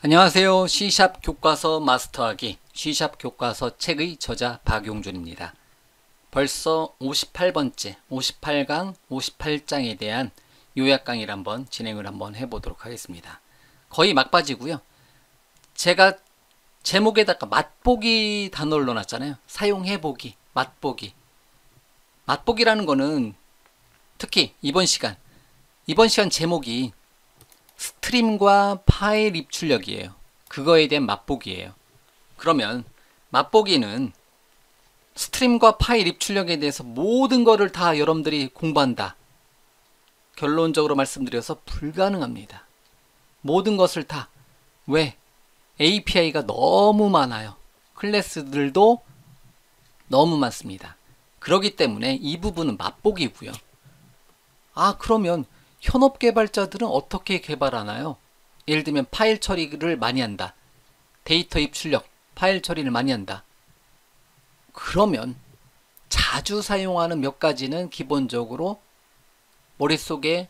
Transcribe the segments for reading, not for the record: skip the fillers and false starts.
안녕하세요. C샵 교과서 마스터하기 C샵 교과서 책의 저자 박용준입니다. 벌써 58번째 58강 58장에 대한 요약 강의를 한번 진행을 해보도록 하겠습니다. 거의 막바지고요. 제가 제목에다가 맛보기 단어를 넣어놨잖아요. 사용해보기, 맛보기. 맛보기라는 거는 특히 이번 시간 제목이 스트림과 파일 입출력이에요. 그거에 대한 맛보기예요. 그러면 맛보기는 스트림과 파일 입출력에 대해서 모든 거를 다 여러분들이 공부한다. 결론적으로 말씀드려서 불가능합니다. 모든 것을 다. 왜? API가 너무 많아요. 클래스들도 너무 많습니다. 그렇기 때문에 이 부분은 맛보기고요. 그러면 현업 개발자들은 어떻게 개발하나요? 예를 들면 파일 처리를 많이 한다. 데이터 입출력, 파일 처리를 많이 한다. 그러면 자주 사용하는 몇 가지는 기본적으로 머릿속에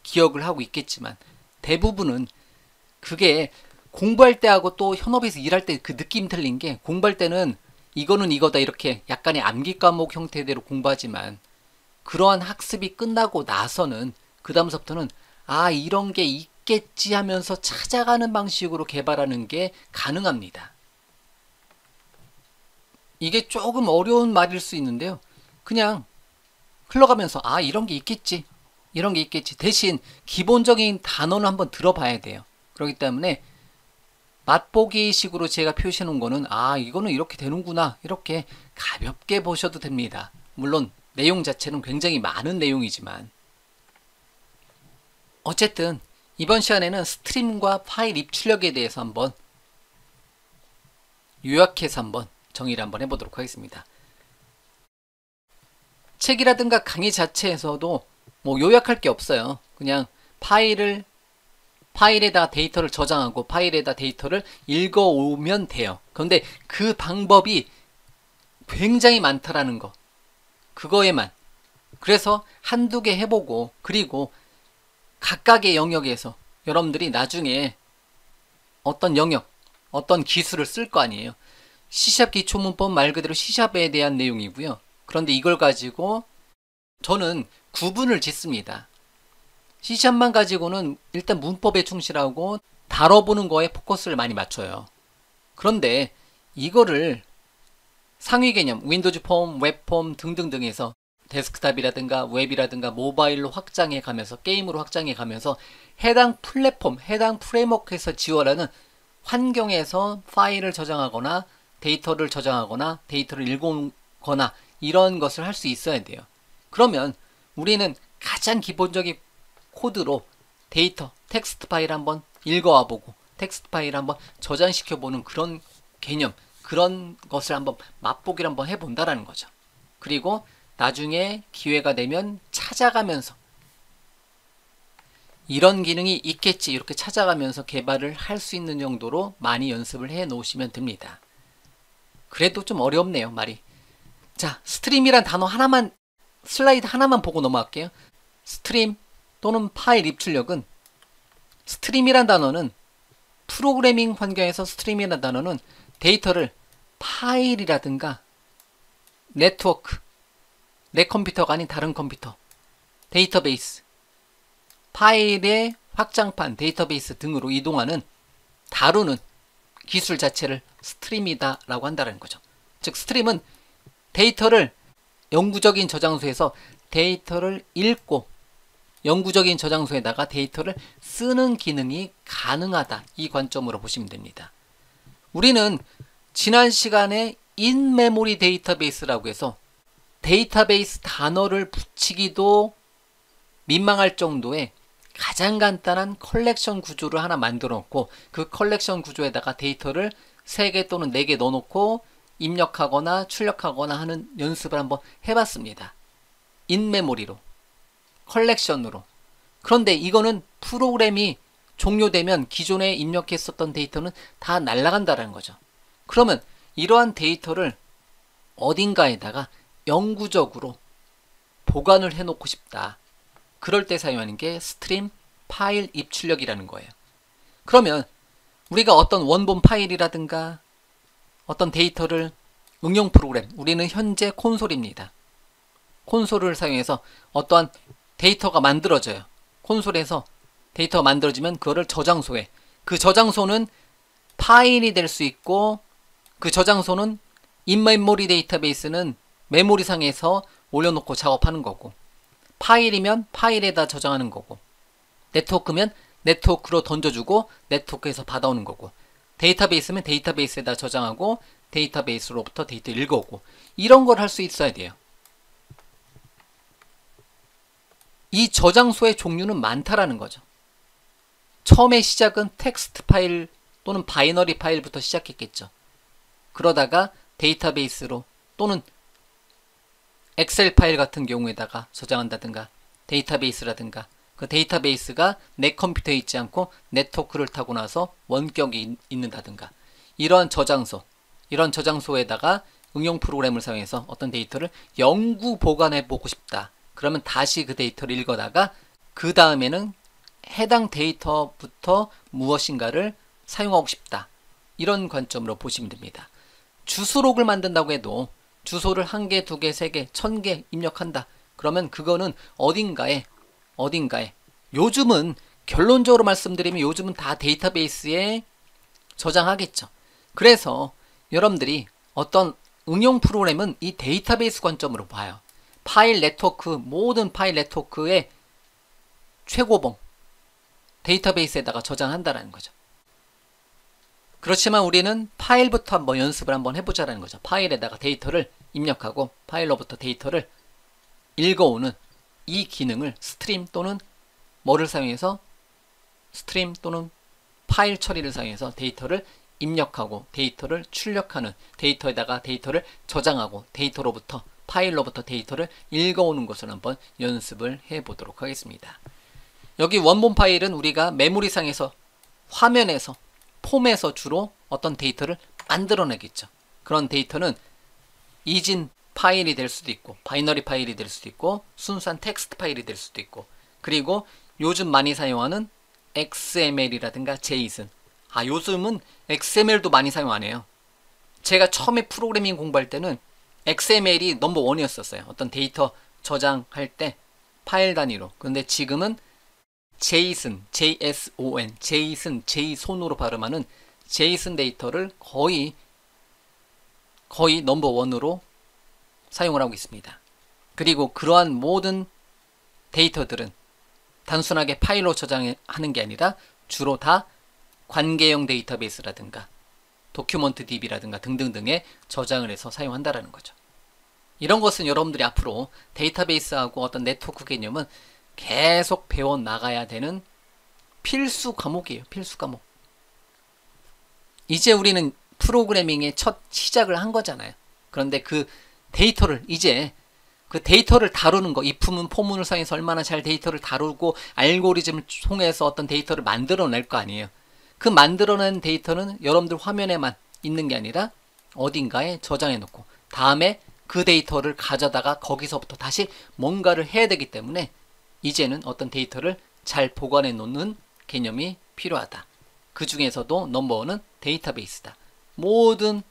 기억을 하고 있겠지만 대부분은 그게 공부할 때하고 또 현업에서 일할 때 그 느낌 틀린 게, 공부할 때는 이거는 이거다 이렇게 약간의 암기 과목 형태대로 공부하지만 그러한 학습이 끝나고 나서는 그 다음서부터는 이런 게 있겠지 하면서 찾아가는 방식으로 개발하는 게 가능합니다. 이게 조금 어려운 말일 수 있는데요. 그냥 흘러가면서 이런 게 있겠지, 이런 게 있겠지. 대신 기본적인 단어는 한번 들어봐야 돼요. 그렇기 때문에 맛보기 식으로 제가 표시해 놓은 거는 이거는 이렇게 되는구나, 이렇게 가볍게 보셔도 됩니다. 물론 내용 자체는 굉장히 많은 내용이지만 어쨌든 이번 시간에는 스트림과 파일 입출력에 대해서 한번 요약해서 한번 정의를 한번 해보도록 하겠습니다. 책이라든가 강의 자체에서도 뭐 요약할 게 없어요. 그냥 파일에다 데이터를 저장하고 파일에다 데이터를 읽어오면 돼요. 그런데 그 방법이 굉장히 많다라는 거, 그거에만. 그래서 한두 개 해보고, 그리고 각각의 영역에서 여러분들이 나중에 어떤 영역, 어떤 기술을 쓸 거 아니에요. C샵 기초문법 말 그대로 C샵에 대한 내용이고요. 그런데 이걸 가지고 저는 구분을 짓습니다. C샵만 가지고는 일단 문법에 충실하고 다뤄보는 거에 포커스를 많이 맞춰요. 그런데 이거를 상위 개념, 윈도우즈 폼, 웹폼 등등등에서 데스크탑이라든가 웹이라든가 모바일로 확장해 가면서, 게임으로 확장해 가면서 해당 플랫폼, 해당 프레임워크에서 지원하는 환경에서 파일을 저장하거나 데이터를 저장하거나 데이터를 읽거나 이런 것을 할 수 있어야 돼요. 그러면 우리는 가장 기본적인 코드로 데이터, 텍스트 파일 한번 읽어와 보고 텍스트 파일 한번 저장시켜 보는 그런 개념, 그런 것을 한번 맛보기를 한번 해본다라는 거죠. 그리고 나중에 기회가 되면 찾아가면서 이런 기능이 있겠지 이렇게 찾아가면서 개발을 할 수 있는 정도로 많이 연습을 해 놓으시면 됩니다. 그래도 좀 어렵네요, 말이. 자, 스트림이란 단어 하나만, 슬라이드 하나만 보고 넘어갈게요. 스트림 또는 파일 입출력은, 스트림이란 단어는 프로그래밍 환경에서 스트림이란 단어는 데이터를 파일이라든가 네트워크, 내 컴퓨터가 아닌 다른 컴퓨터, 데이터베이스, 파일의 확장판, 데이터베이스 등으로 이동하는, 다루는 기술 자체를 스트림이다 라고 한다는 거죠. 즉 스트림은 데이터를 영구적인 저장소에서 데이터를 읽고 영구적인 저장소에다가 데이터를 쓰는 기능이 가능하다, 이 관점으로 보시면 됩니다. 우리는 지난 시간에 인메모리 데이터베이스라고 해서 데이터베이스 단어를 붙이기도 민망할 정도의 가장 간단한 컬렉션 구조를 하나 만들어 놓고 그 컬렉션 구조에다가 데이터를 3개 또는 4개 넣어놓고 입력하거나 출력하거나 하는 연습을 한번 해봤습니다. 인메모리로, 컬렉션으로. 그런데 이거는 프로그램이 종료되면 기존에 입력했었던 데이터는 다 날아간다는 거죠. 그러면 이러한 데이터를 어딘가에다가 영구적으로 보관을 해놓고 싶다. 그럴 때 사용하는 게 스트림 파일 입출력이라는 거예요. 그러면 우리가 어떤 원본 파일이라든가 어떤 데이터를 응용 프로그램, 우리는 현재 콘솔입니다. 콘솔을 사용해서 어떠한 데이터가 만들어져요. 콘솔에서 데이터가 만들어지면 그거를 저장소에, 그 저장소는 파일이 될 수 있고, 그 저장소는 인메모리 데이터베이스는 메모리상에서 올려놓고 작업하는 거고, 파일이면 파일에다 저장하는 거고, 네트워크면 네트워크로 던져주고 네트워크에서 받아오는 거고, 데이터베이스면 데이터베이스에다 저장하고 데이터베이스로부터 데이터 읽어오고, 이런 걸 할 수 있어야 돼요. 이 저장소의 종류는 많다라는 거죠. 처음에 시작은 텍스트 파일 또는 바이너리 파일부터 시작했겠죠. 그러다가 데이터베이스로 또는 엑셀 파일 같은 경우에다가 저장한다든가, 데이터베이스라든가, 그 데이터베이스가 내 컴퓨터에 있지 않고 네트워크를 타고 나서 원격이 있는다든가, 이런 저장소에다가 응용 프로그램을 사용해서 어떤 데이터를 영구 보관해 보고 싶다. 그러면 다시 그 데이터를 읽어다가 그 다음에는 해당 데이터부터 무엇인가를 사용하고 싶다. 이런 관점으로 보시면 됩니다. 주소록을 만든다고 해도 주소를 1개, 2개, 3개, 1000개 입력한다. 그러면 그거는 어딘가에 요즘은 결론적으로 말씀드리면 요즘은 다 데이터베이스에 저장하겠죠. 그래서 여러분들이 어떤 응용 프로그램은 이 데이터베이스 관점으로 봐요. 파일 네트워크, 모든 파일 네트워크의 최고봉 데이터베이스에다가 저장한다는 거죠. 그렇지만 우리는 파일부터 한번 연습을 한번 해보자라는 거죠. 파일에다가 데이터를 입력하고 파일로부터 데이터를 읽어오는 이 기능을 스트림 또는 뭐를 사용해서, 스트림 또는 파일 처리를 사용해서 데이터를 입력하고 데이터를 출력하는, 데이터에다가 데이터를 저장하고 데이터로부터, 파일로부터 데이터를 읽어오는 것을 한번 연습을 해보도록 하겠습니다. 여기 원본 파일은 우리가 메모리상에서, 화면에서, 폼에서 주로 어떤 데이터를 만들어내겠죠. 그런 데이터는 이진 파일이 될 수도 있고, 바이너리 파일이 될 수도 있고, 순수한 텍스트 파일이 될 수도 있고, 그리고 요즘 많이 사용하는 XML이라든가 JSON. 요즘은 XML도 많이 사용 안 해요. 제가 처음에 프로그래밍 공부할 때는 XML이 넘버원이었었어요. 어떤 데이터 저장할 때 파일 단위로. 그런데 지금은 JSON, JSON, JSON, JSON으로 발음하는 JSON 데이터를 거의 넘버원으로 사용을 하고 있습니다. 그리고 그러한 모든 데이터들은 단순하게 파일로 저장하는 게 아니라 주로 다 관계형 데이터베이스라든가 도큐먼트 DB라든가 등등등에 저장을 해서 사용한다라는 거죠. 이런 것은 여러분들이 앞으로 데이터베이스하고 어떤 네트워크 개념은 계속 배워나가야 되는 필수 과목이에요. 필수 과목. 이제 우리는 프로그래밍의 첫 시작을 한 거잖아요. 그런데 그 데이터를 이제 그 데이터를 다루는 거, if문, 포문을 사용해서 얼마나 잘 데이터를 다루고 알고리즘을 통해서 어떤 데이터를 만들어낼 거 아니에요. 그 만들어낸 데이터는 여러분들 화면에만 있는 게 아니라 어딘가에 저장해 놓고 다음에 그 데이터를 가져다가 거기서부터 다시 뭔가를 해야 되기 때문에 이제는 어떤 데이터를 잘 보관해 놓는 개념이 필요하다. 그 중에서도 넘버원은 데이터베이스다. 모든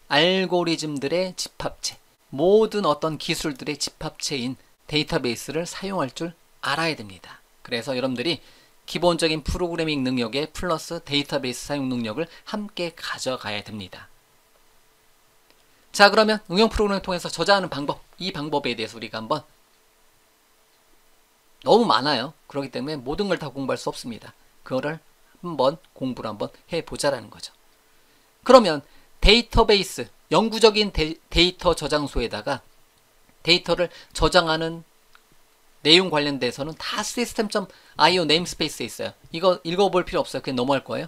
알고리즘들의 집합체, 모든 어떤 기술들의 집합체인 데이터베이스를 사용할 줄 알아야 됩니다. 그래서 여러분들이 기본적인 프로그래밍 능력에 플러스 데이터베이스 사용 능력을 함께 가져가야 됩니다. 자, 그러면 응용 프로그램을 통해서 저장하는 방법, 이 방법에 대해서 우리가 한번, 너무 많아요. 그렇기 때문에 모든 걸 다 공부할 수 없습니다. 그거를 한번 공부를 한번 해보자라는 거죠. 그러면 데이터베이스, 영구적인 데이터 저장소에다가 데이터를 저장하는 내용 관련돼서는 다 system.io 네임스페이스에 있어요. 이거 읽어볼 필요 없어요. 그냥 넘어갈 거예요.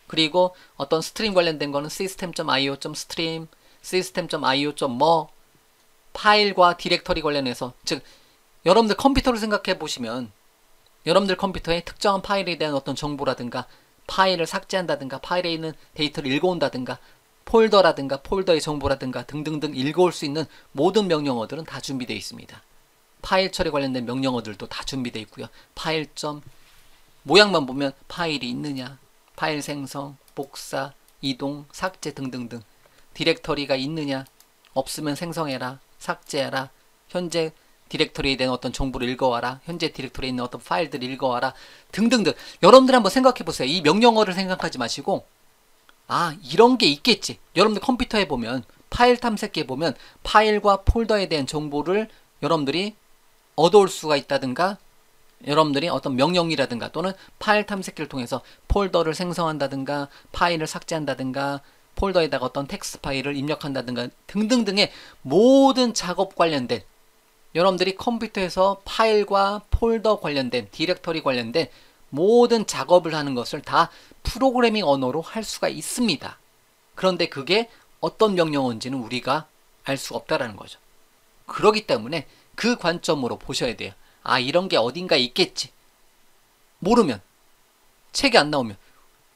그리고 어떤 스트림 관련된 거는 system.io.stream, system.io.뭐, 파일과 디렉터리 관련해서, 즉 여러분들 컴퓨터를 생각해 보시면 여러분들 컴퓨터에 특정한 파일에 대한 어떤 정보라든가 파일을 삭제한다든가 파일에 있는 데이터를 읽어온다든가 폴더라든가 폴더의 정보라든가 등등등 읽어올 수 있는 모든 명령어들은 다 준비되어 있습니다. 파일 처리 관련된 명령어들도 다 준비되어 있고요. 파일점 모양만 보면 파일이 있느냐, 파일 생성, 복사, 이동, 삭제 등등등. 디렉터리가 있느냐, 없으면 생성해라, 삭제해라, 현재 디렉터리에 대한 어떤 정보를 읽어와라, 현재 디렉터리에 있는 어떤 파일들을 읽어와라 등등등. 여러분들 한번 생각해 보세요. 이 명령어를 생각하지 마시고 이런 게 있겠지. 여러분들 컴퓨터에 보면 파일 탐색기에 보면 파일과 폴더에 대한 정보를 여러분들이 얻어올 수가 있다든가, 여러분들이 어떤 명령이라든가 또는 파일 탐색기를 통해서 폴더를 생성한다든가, 파일을 삭제한다든가, 폴더에다가 어떤 텍스트 파일을 입력한다든가 등등등의 모든 작업 관련된, 여러분들이 컴퓨터에서 파일과 폴더 관련된, 디렉터리 관련된 모든 작업을 하는 것을 다 프로그래밍 언어로 할 수가 있습니다. 그런데 그게 어떤 명령어인지는 우리가 알 수가 없다라는 거죠. 그렇기 때문에 그 관점으로 보셔야 돼요. 이런 게 어딘가 있겠지. 모르면, 책이 안 나오면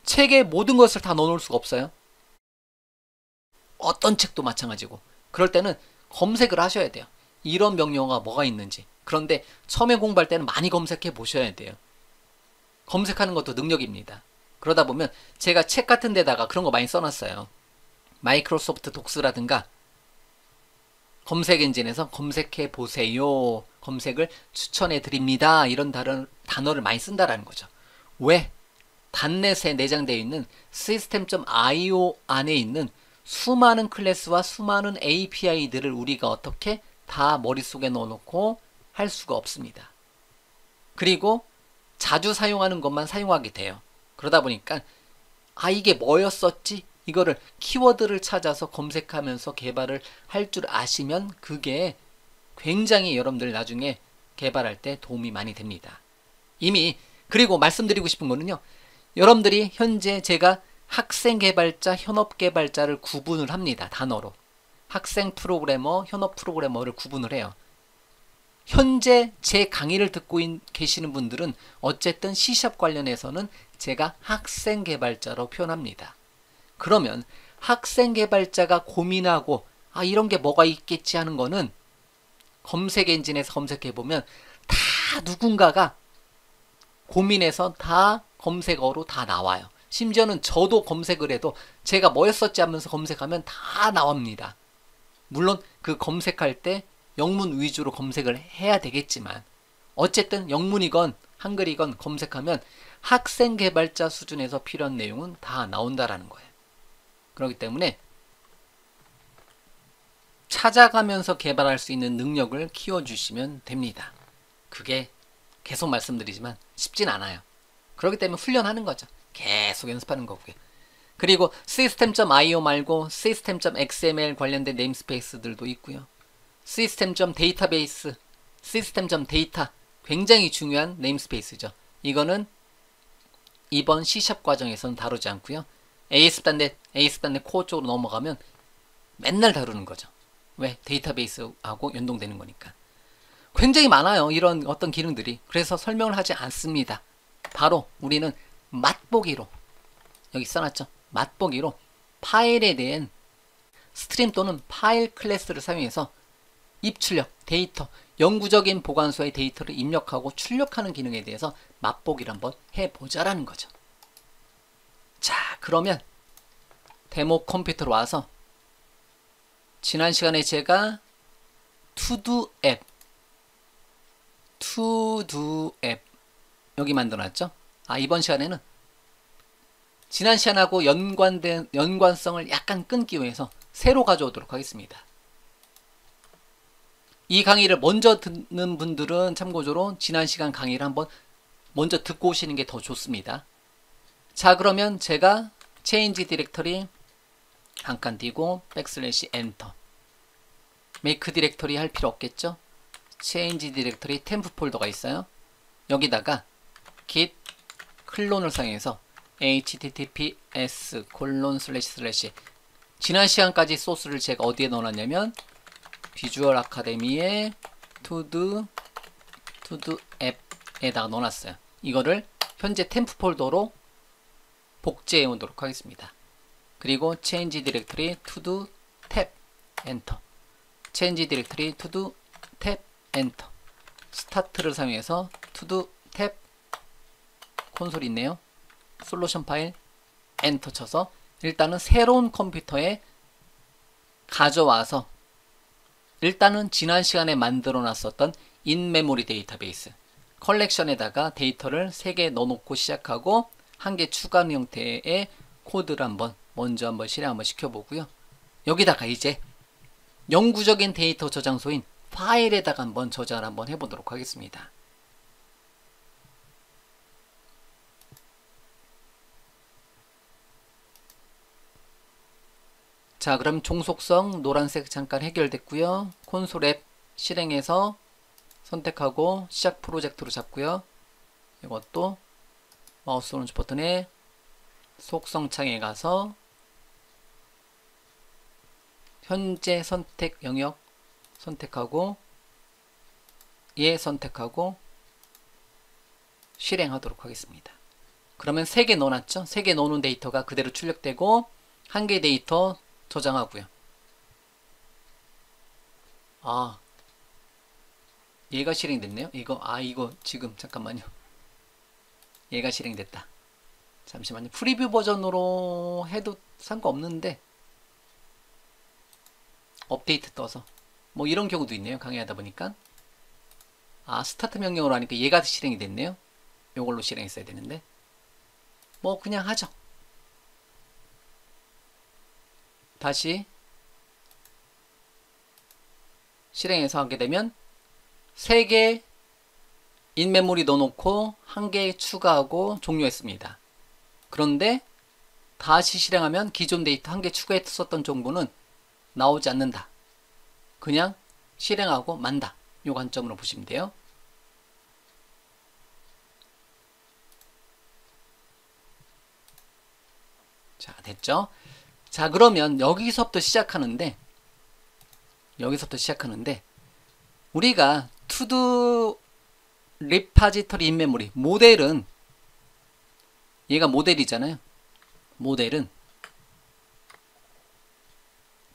책에 모든 것을 다 넣어놓을 수가 없어요. 어떤 책도 마찬가지고. 그럴 때는 검색을 하셔야 돼요. 이런 명령어가 뭐가 있는지. 그런데 처음에 공부할 때는 많이 검색해 보셔야 돼요. 검색하는 것도 능력입니다. 그러다 보면 제가 책 같은 데다가 그런 거 많이 써놨어요. 마이크로소프트 독스라든가 검색 엔진에서 검색해 보세요, 검색을 추천해 드립니다, 이런 단어를 많이 쓴다라는 거죠. 왜? 단넷에 내장되어 있는 system.io 안에 있는 수많은 클래스와 수많은 API들을 우리가 어떻게 다 머릿속에 넣어놓고 할 수가 없습니다. 그리고 자주 사용하는 것만 사용하게 돼요. 그러다 보니까 이게 뭐였었지? 이거를 키워드를 찾아서 검색하면서 개발을 할 줄 아시면 그게 굉장히 여러분들 나중에 개발할 때 도움이 많이 됩니다. 이미. 그리고 말씀드리고 싶은 거는요, 여러분들이 현재 제가 학생 개발자, 현업 개발자를 구분을 합니다. 단어로. 학생 프로그래머, 현업 프로그래머를 구분을 해요. 현재 제 강의를 듣고 계시는 분들은 어쨌든 C# 관련해서는 제가 학생 개발자로 표현합니다. 그러면 학생 개발자가 고민하고 이런 게 뭐가 있겠지 하는 거는 검색 엔진에서 검색해보면 다 누군가가 고민해서 다 검색어로 다 나와요. 심지어는 저도 검색을 해도 제가 뭐였었지 하면서 검색하면 다 나옵니다. 물론 그 검색할 때 영문 위주로 검색을 해야 되겠지만 어쨌든 영문이건 한글이건 검색하면 학생 개발자 수준에서 필요한 내용은 다 나온다라는 거예요. 그렇기 때문에 찾아가면서 개발할 수 있는 능력을 키워주시면 됩니다. 그게 계속 말씀드리지만 쉽진 않아요. 그렇기 때문에 훈련하는 거죠. 계속 연습하는 거고요. 그리고 system.io 말고 system.xml 관련된 네임스페이스들도 있고요. system.database, system.data 굉장히 중요한 네임스페이스죠. 이거는 이번 C# 과정에서는 다루지 않고요. ASP.NET 코어 쪽으로 넘어가면 맨날 다루는 거죠. 왜? 데이터베이스하고 연동되는 거니까. 굉장히 많아요. 이런 어떤 기능들이. 그래서 설명을 하지 않습니다. 바로 우리는 맛보기로, 여기 써놨죠? 맛보기로 파일에 대한 스트림 또는 파일 클래스를 사용해서 입출력, 데이터, 영구적인 보관소의 데이터를 입력하고 출력하는 기능에 대해서 맛보기를 한번 해보자라는 거죠. 자, 그러면 데모 컴퓨터로 와서 지난 시간에 제가 투두 앱 여기 만들어놨죠. 이번 시간에는 지난 시간하고 연관성을 약간 끊기 위해서 새로 가져오도록 하겠습니다. 이 강의를 먼저 듣는 분들은 참고적으로 지난 시간 강의를 한번 먼저 듣고 오시는 게 더 좋습니다. 자, 그러면 제가 change 디렉터리 한 칸 띄고 백슬래시 엔터, make 디렉터리 할 필요 없겠죠. change 디렉터리 템프 폴더가 있어요. 여기다가 git 클론을 사용해서 https 지난 시간까지 소스를 제가 어디에 넣어놨냐면 비주얼 아카데미의 투두 앱에다가 넣어놨어요. 이거를 현재 템프 폴더로 복제해 오도록 하겠습니다. 그리고 change 디렉터리 투두 탭 엔터, change 디렉터리 투두 탭 엔터, 스타트를 사용해서 투두 탭 콘솔이 있네요. 솔루션 파일 엔터 쳐서 일단은 새로운 컴퓨터에 가져와서 일단은 지난 시간에 만들어 놨었던 인메모리 데이터베이스 컬렉션에다가 데이터를 3개 넣어놓고 시작하고 1개 추가하는 형태의 코드를 먼저 한번 실행 한번 시켜보고요. 여기다가 이제 영구적인 데이터 저장소인 파일에다가 한번 저장을 한번 해보도록 하겠습니다. 자, 그럼 종속성 노란색 잠깐 해결됐고요. 콘솔 앱 실행해서 선택하고 시작 프로젝트로 잡고요. 이것도 마우스 오른쪽 버튼에 속성 창에 가서 현재 선택 영역 선택하고 얘 선택하고 실행하도록 하겠습니다. 그러면 3개 넣어놨죠? 3개 넣어놓은 데이터가 그대로 출력되고 1개 데이터 저장하고요. 아, 얘가 실행됐네요. 이거 지금 잠깐만요. 얘가 실행됐다. 잠시만요. 프리뷰 버전으로 해도 상관없는데 업데이트 떠서 뭐 이런 경우도 있네요. 강의하다 보니까. 아, 스타트 명령으로 하니까 얘가 실행이 됐네요. 요걸로 실행했어야 되는데 뭐 그냥 하죠. 다시 실행해서 하게 되면 3개 인메모리 넣어놓고 1개 추가하고 종료했습니다. 그런데 다시 실행하면 기존 데이터 1개 추가했었던 정보는 나오지 않는다. 그냥 실행하고 만다. 요 관점으로 보시면 돼요. 자, 됐죠? 자, 그러면 여기서부터 시작하는데 우리가 투두 리파지터리 인메모리 모델은 얘가 모델이잖아요. 모델은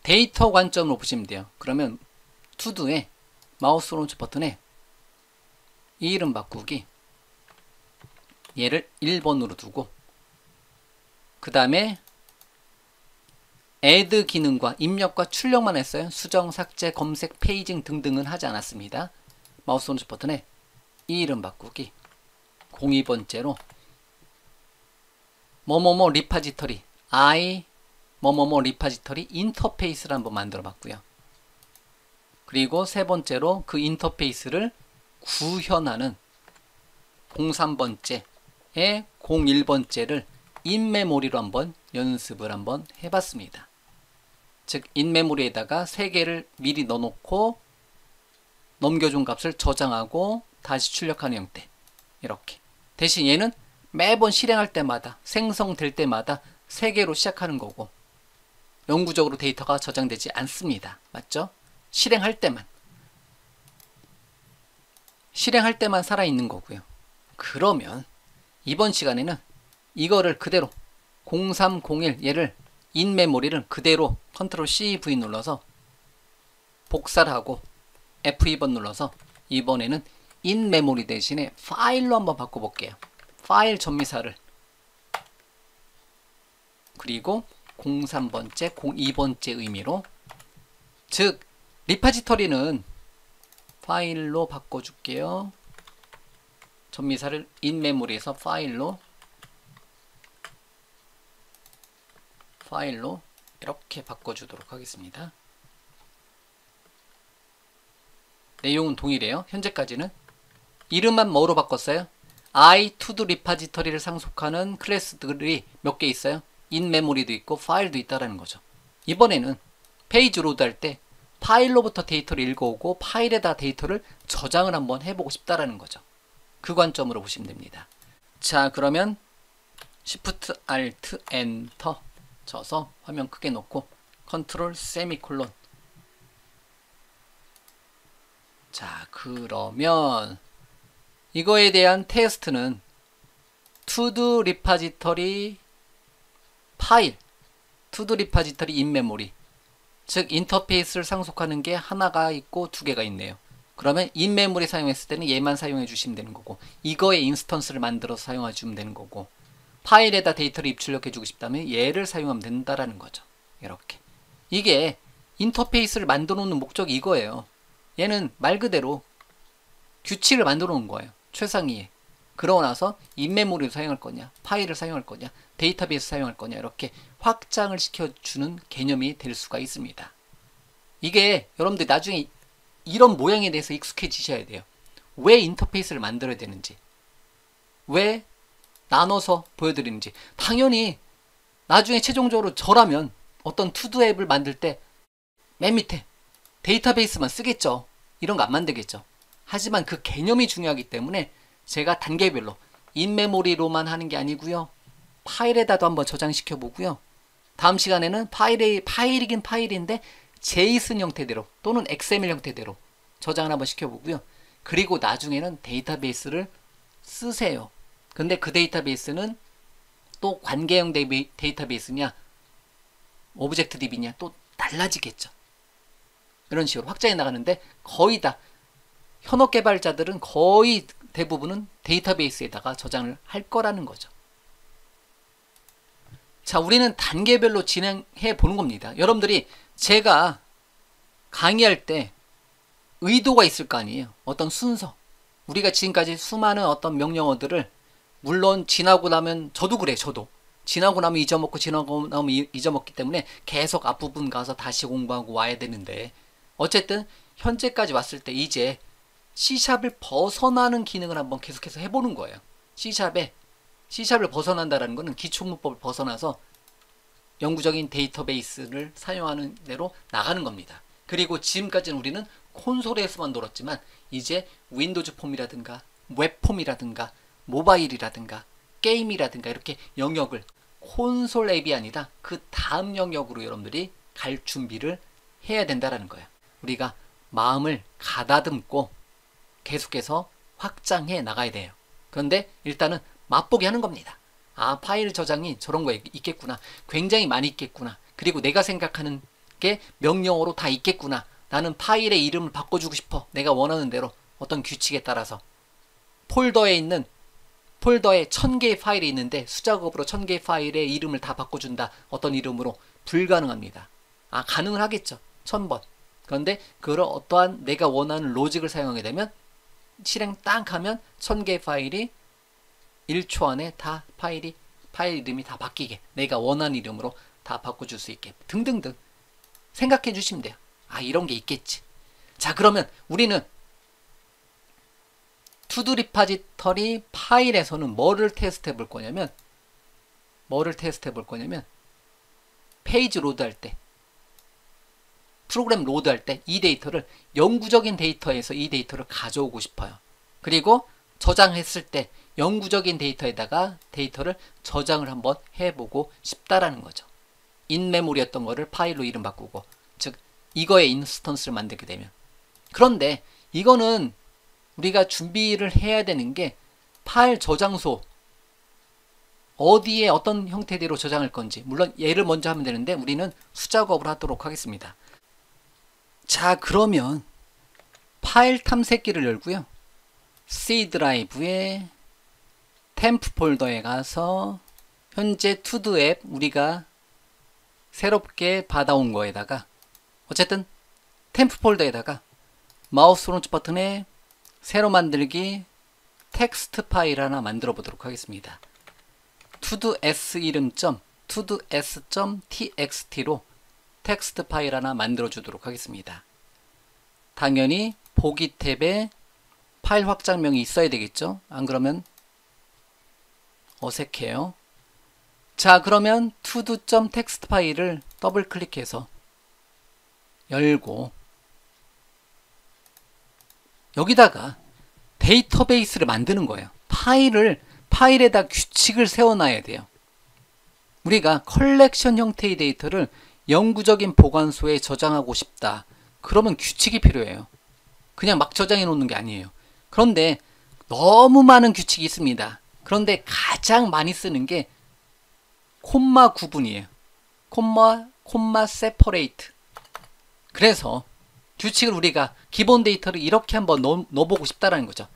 데이터 관점으로 보시면 돼요. 그러면 투두에 마우스 오른쪽 버튼에 이 이름 바꾸기 얘를 1번으로 두고 그 다음에 add 기능과 입력과 출력만 했어요. 수정, 삭제, 검색, 페이징 등등은 하지 않았습니다. 마우스 오른쪽 버튼에 이 이름 바꾸기 02번째로 뭐뭐뭐 리파지터리 I 뭐뭐뭐 리파지터리 인터페이스를 한번 만들어 봤고요. 그리고 3번째로 그 인터페이스를 구현하는 03번째에 01번째를 인메모리로 한번 연습을 한번 해봤습니다. 즉 인메모리에다가 3개를 미리 넣어놓고 넘겨준 값을 저장하고 다시 출력하는 형태. 이렇게. 대신 얘는 매번 실행할 때마다 생성될 때마다 3개로 시작하는 거고 영구적으로 데이터가 저장되지 않습니다. 맞죠? 실행할 때만 살아있는 거고요. 그러면 이번 시간에는 이거를 그대로 0301 얘를 인메모리를 그대로 컨트롤 CV 눌러서 복사를 하고 F2번 눌러서 이번에는 인메모리 대신에 파일로 한번 바꿔볼게요. 파일 전미사를 그리고 03번째, 02번째 의미로 즉 리파지터리는 파일로 바꿔줄게요. 전미사를 인메모리에서 파일로 이렇게 바꿔주도록 하겠습니다. 내용은 동일해요. 현재까지는 이름만 뭐로 바꿨어요? I to 리파지터리를 상속하는 클래스들이 몇 개 있어요? 인메모리도 있고 파일도 있다라는 거죠. 이번에는 페이지 로드 할 때 파일로부터 데이터를 읽어오고 파일에다 데이터를 저장을 한번 해보고 싶다라는 거죠. 그 관점으로 보시면 됩니다. 자, 그러면 Shift Alt Enter 쳐서 화면 크게 놓고 컨트롤 세미콜론. 자, 그러면 이거에 대한 테스트는 투두 리파지터리 파일, 투두 리파지터리 인메모리, 즉 인터페이스를 상속하는 게 하나가 있고 2개가 있네요. 그러면 인메모리 사용했을 때는 얘만 사용해 주시면 되는 거고 이거의 인스턴스를 만들어서 사용해 주면 되는 거고 파일에다 데이터를 입출력해주고 싶다면 얘를 사용하면 된다라는 거죠. 이렇게. 이게 인터페이스를 만들어 놓는 목적이 이거예요. 얘는 말 그대로 규칙을 만들어 놓은 거예요. 최상위에. 그러고 나서 인메모리를 사용할 거냐, 파일을 사용할 거냐, 데이터베이스 사용할 거냐, 이렇게 확장을 시켜주는 개념이 될 수가 있습니다. 이게 여러분들 나중에 이런 모양에 대해서 익숙해지셔야 돼요. 왜 인터페이스를 만들어야 되는지, 왜 나눠서 보여드리는지. 당연히 나중에 최종적으로 저라면 어떤 투두 앱을 만들 때 맨 밑에 데이터베이스만 쓰겠죠. 이런 거 안 만들겠죠. 하지만 그 개념이 중요하기 때문에 제가 단계별로 인메모리로만 하는 게 아니고요, 파일에다도 한번 저장시켜 보고요, 다음 시간에는 파일이긴 파일인데 제이슨 형태대로 또는 XML 형태대로 저장을 한번 시켜보고요. 그리고 나중에는 데이터베이스를 쓰세요. 근데 그 데이터베이스는 또 관계형 데이터베이스냐 오브젝트 DB냐 또 달라지겠죠. 이런 식으로 확장해 나가는데 거의 다 현업 개발자들은 거의 대부분은 데이터베이스에다가 저장을 할 거라는 거죠. 자, 우리는 단계별로 진행해 보는 겁니다. 여러분들이 제가 강의할 때 의도가 있을 거 아니에요. 어떤 순서. 우리가 지금까지 수많은 어떤 명령어들을 물론 지나고 나면 저도 그래. 저도 지나고 나면 잊어먹고 지나고 나면 잊어먹기 때문에 계속 앞부분 가서 다시 공부하고 와야 되는데, 어쨌든 현재까지 왔을 때 이제 C샵을 벗어나는 기능을 한번 계속해서 해보는 거예요. C샵을 벗어난다는 것은 기초문법을 벗어나서 영구적인 데이터베이스를 사용하는 대로 나가는 겁니다. 그리고 지금까지는 우리는 콘솔에서만 놀았지만 이제 윈도우즈 폼이라든가 웹폼이라든가 모바일이라든가 게임이라든가 이렇게 영역을 콘솔 앱이 아니라 그 다음 영역으로 여러분들이 갈 준비를 해야 된다는 거예요. 우리가 마음을 가다듬고 계속해서 확장해 나가야 돼요. 그런데 일단은 맛보게 하는 겁니다. 아, 파일 저장이 저런 거 있겠구나. 굉장히 많이 있겠구나. 그리고 내가 생각하는 게 명령어로 다 있겠구나. 나는 파일의 이름을 바꿔주고 싶어. 내가 원하는 대로 어떤 규칙에 따라서. 폴더에 1000개의 파일이 있는데 수작업으로 1000개의 파일의 이름을 다 바꿔준다. 어떤 이름으로. 불가능합니다. 아, 가능을 하겠죠. 1000번. 그런데 그걸 어떠한 내가 원하는 로직을 사용하게 되면 실행 딱 하면 1000개의 파일이 1초 안에 다 파일 이름이 다 바뀌게, 내가 원하는 이름으로 다 바꿔줄 수 있게 등등등 생각해 주시면 돼요. 아, 이런 게 있겠지. 자, 그러면 우리는 투두 리파지터리 파일에서는 뭐를 테스트해 볼 거냐면 페이지 로드할 때, 프로그램 로드할 때 이 데이터를 영구적인 데이터에서 이 데이터를 가져오고 싶어요. 그리고 저장했을 때 영구적인 데이터에다가 데이터를 저장을 한번 해보고 싶다라는 거죠. 인메모리였던 거를 파일로 이름 바꾸고, 즉 이거의 인스턴스를 만들게 되면. 그런데 이거는 우리가 준비를 해야 되는 게 파일 저장소 어디에 어떤 형태대로 저장할 건지, 물론 얘를 먼저 하면 되는데 우리는 수작업을 하도록 하겠습니다. 자, 그러면 파일 탐색기를 열고요, C 드라이브에 템프 폴더에 가서 현재 투두 앱 우리가 새롭게 받아온 거에다가, 어쨌든 템프 폴더에다가 마우스 오른쪽 버튼에 새로 만들기 텍스트 파일 하나 만들어 보도록 하겠습니다. todoS 이름.todoS.txt로 텍스트 파일 하나 만들어 주도록 하겠습니다. 당연히 보기 탭에 파일 확장명이 있어야 되겠죠. 안 그러면 어색해요. 자, 그러면 to-do.txt 파일을 더블 클릭해서 열고 여기다가 데이터베이스를 만드는 거예요. 파일에다 규칙을 세워놔야 돼요. 우리가 컬렉션 형태의 데이터를 영구적인 보관소에 저장하고 싶다. 그러면 규칙이 필요해요. 그냥 막 저장해 놓는 게 아니에요. 그런데 너무 많은 규칙이 있습니다. 그런데 가장 많이 쓰는 게 콤마 구분이에요. 콤마 세퍼레이트. 그래서 규칙을 우리가 기본 데이터를 이렇게 한번 넣어보고 싶다라는 거죠.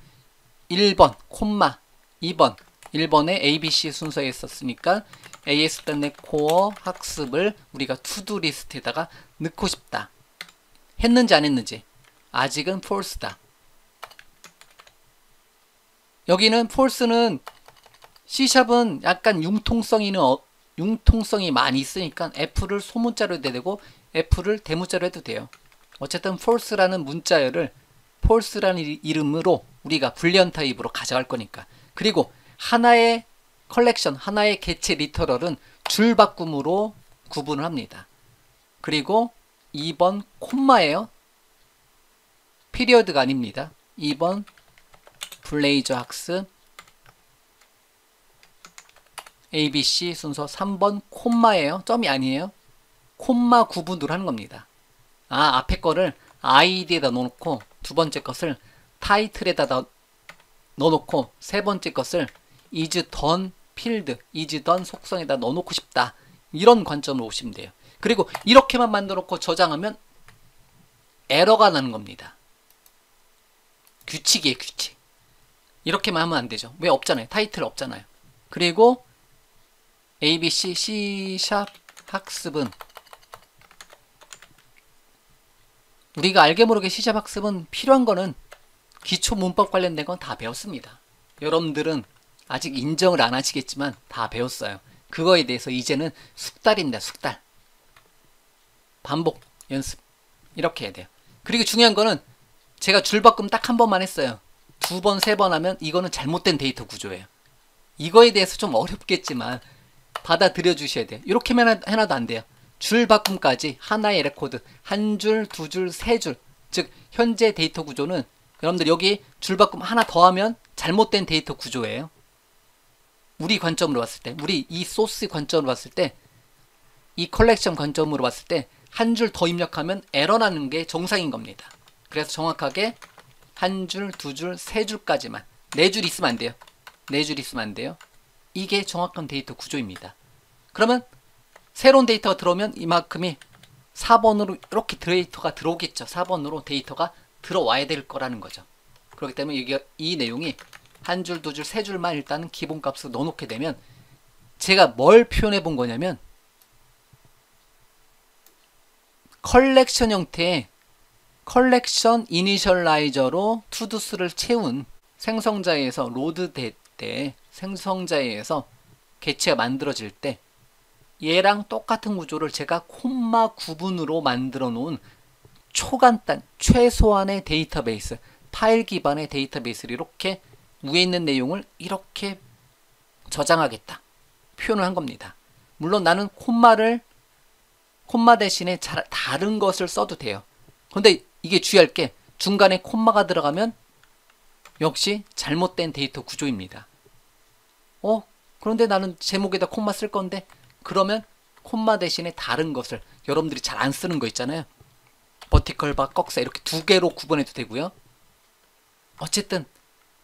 1번 콤마, 2번 1번에 ABC 순서에 있었으니까 AS.NET 코어 학습을 우리가 투두 리스트에다가 넣고 싶다. 했는지 안 했는지. 아직은 false다. 여기는 false는 C샵은 약간 융통성이 많이 있으니까 F를 소문자로 해도 되고 F를 대문자로 해도 돼요. 어쨌든 false라는 문자열을 false라는 이름으로 우리가 불리언 타입으로 가져갈 거니까. 그리고 하나의 컬렉션, 하나의 개체 리터럴은 줄바꿈으로 구분을 합니다. 그리고 2번 콤마예요. 피리어드가 아닙니다. 2번 블레이저 학습 ABC 순서 3번 콤마예요. 점이 아니에요. 콤마 구분으로 하는 겁니다. 앞에 거를 id에다 넣어놓고 두 번째 것을 타이틀에다 넣어놓고 세 번째 것을 is done field, is done 속성에다 넣어놓고 싶다. 이런 관점으로 오시면 돼요. 그리고 이렇게만 만들어놓고 저장하면 에러가 나는 겁니다. 규칙이에요, 규칙. 이렇게만 하면 안 되죠. 왜 없잖아요. 타이틀 없잖아요. 그리고 ABC C샵 학습은 우리가 알게 모르게 C샵 학습은 필요한 거는 기초 문법 관련된 건 다 배웠습니다. 여러분들은 아직 인정을 안 하시겠지만 다 배웠어요. 그거에 대해서 이제는 숙달입니다. 숙달. 반복 연습 이렇게 해야 돼요. 그리고 중요한 거는 제가 줄바꿈 딱 한 번만 했어요. 두 번, 세 번 하면 이거는 잘못된 데이터 구조예요. 이거에 대해서 좀 어렵겠지만 받아들여 주셔야 돼요. 이렇게만 해놔도 안 돼요. 줄바꿈까지 하나의 레코드 한 줄, 두 줄, 세 줄. 즉 현재 데이터 구조는 여러분들 여기 줄바꿈 하나 더 하면 잘못된 데이터 구조예요. 우리 관점으로 봤을 때, 우리 이 소스 관점으로 봤을 때, 이 컬렉션 관점으로 봤을 때 한 줄 더 입력하면 에러 나는 게 정상인 겁니다. 그래서 정확하게 한 줄, 두 줄, 세 줄까지만, 네 줄 있으면 안 돼요. 네 줄 있으면 안 돼요. 이게 정확한 데이터 구조입니다. 그러면 새로운 데이터가 들어오면 이만큼이 4번으로 이렇게 데이터가 들어오겠죠. 4번으로 데이터가 들어와야 될 거라는 거죠. 그렇기 때문에 이 내용이 한 줄, 두 줄, 세 줄만 일단 기본값으로 넣어놓게 되면 제가 뭘 표현해 본 거냐면 컬렉션 형태의 컬렉션 이니셜라이저로 투두스를 채운 생성자에서 로드 될 때 생성자에서 개체가 만들어질 때 얘랑 똑같은 구조를 제가 콤마 구분으로 만들어 놓은 초간단, 최소한의 데이터베이스, 파일 기반의 데이터베이스를 이렇게 위에 있는 내용을 이렇게 저장하겠다. 표현을 한 겁니다. 물론 나는 콤마 대신에 다른 것을 써도 돼요. 근데 이게 주의할 게 중간에 콤마가 들어가면 역시 잘못된 데이터 구조입니다. 그런데 나는 제목에다 콤마 쓸 건데 그러면 콤마 대신에 다른 것을 여러분들이 잘 안 쓰는 거 있잖아요. 버티컬 바, 꺽쇠 이렇게 두 개로 구분해도 되고요. 어쨌든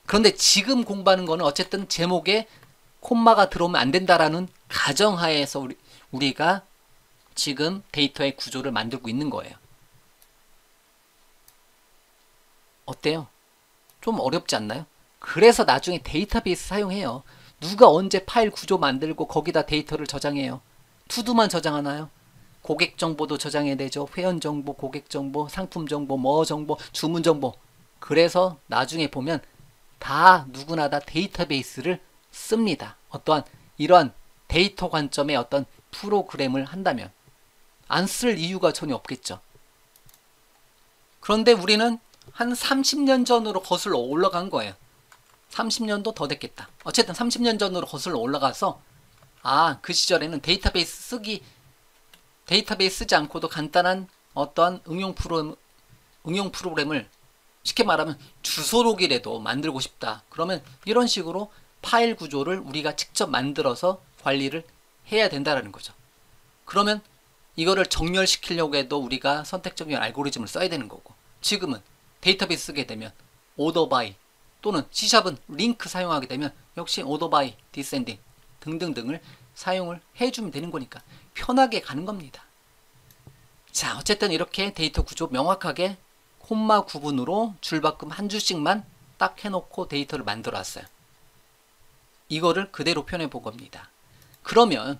그런데 지금 공부하는 거는 어쨌든 제목에 콤마가 들어오면 안 된다라는 가정하에서 우리가 지금 데이터의 구조를 만들고 있는 거예요. 어때요? 좀 어렵지 않나요? 그래서 나중에 데이터베이스 사용해요. 누가 언제 파일 구조 만들고 거기다 데이터를 저장해요? 투두만 저장하나요? 고객 정보도 저장해야 되죠. 회원 정보, 고객 정보, 상품 정보, 뭐 정보, 주문 정보. 그래서 나중에 보면 다 누구나 다 데이터베이스를 씁니다. 어떠한 이러한 데이터 관점의 어떤 프로그램을 한다면 안 쓸 이유가 전혀 없겠죠. 그런데 우리는 한 30년 전으로 거슬러 올라간 거예요. 30년도 더 됐겠다. 어쨌든 30년 전으로 거슬러 올라가서 그 시절에는 데이터베이스 쓰지 않고도 간단한 어떠한 응용 프로그램을 쉽게 말하면 주소록이라도 만들고 싶다. 그러면 이런 식으로 파일 구조를 우리가 직접 만들어서 관리를 해야 된다는 거죠. 그러면 이거를 정렬시키려고 해도 우리가 선택적인 알고리즘을 써야 되는 거고, 지금은 데이터베이스 쓰게 되면 오더 바이 또는 C샵은 링크 사용하게 되면 역시 오더 바이, 디센딩 등등등을 사용을 해주면 되는 거니까 편하게 가는 겁니다. 자, 어쨌든 이렇게 데이터 구조 명확하게 콤마 구분으로 줄바꿈 한 줄씩만 딱 해놓고 데이터를 만들어 왔어요. 이거를 그대로 표현해 본 겁니다. 그러면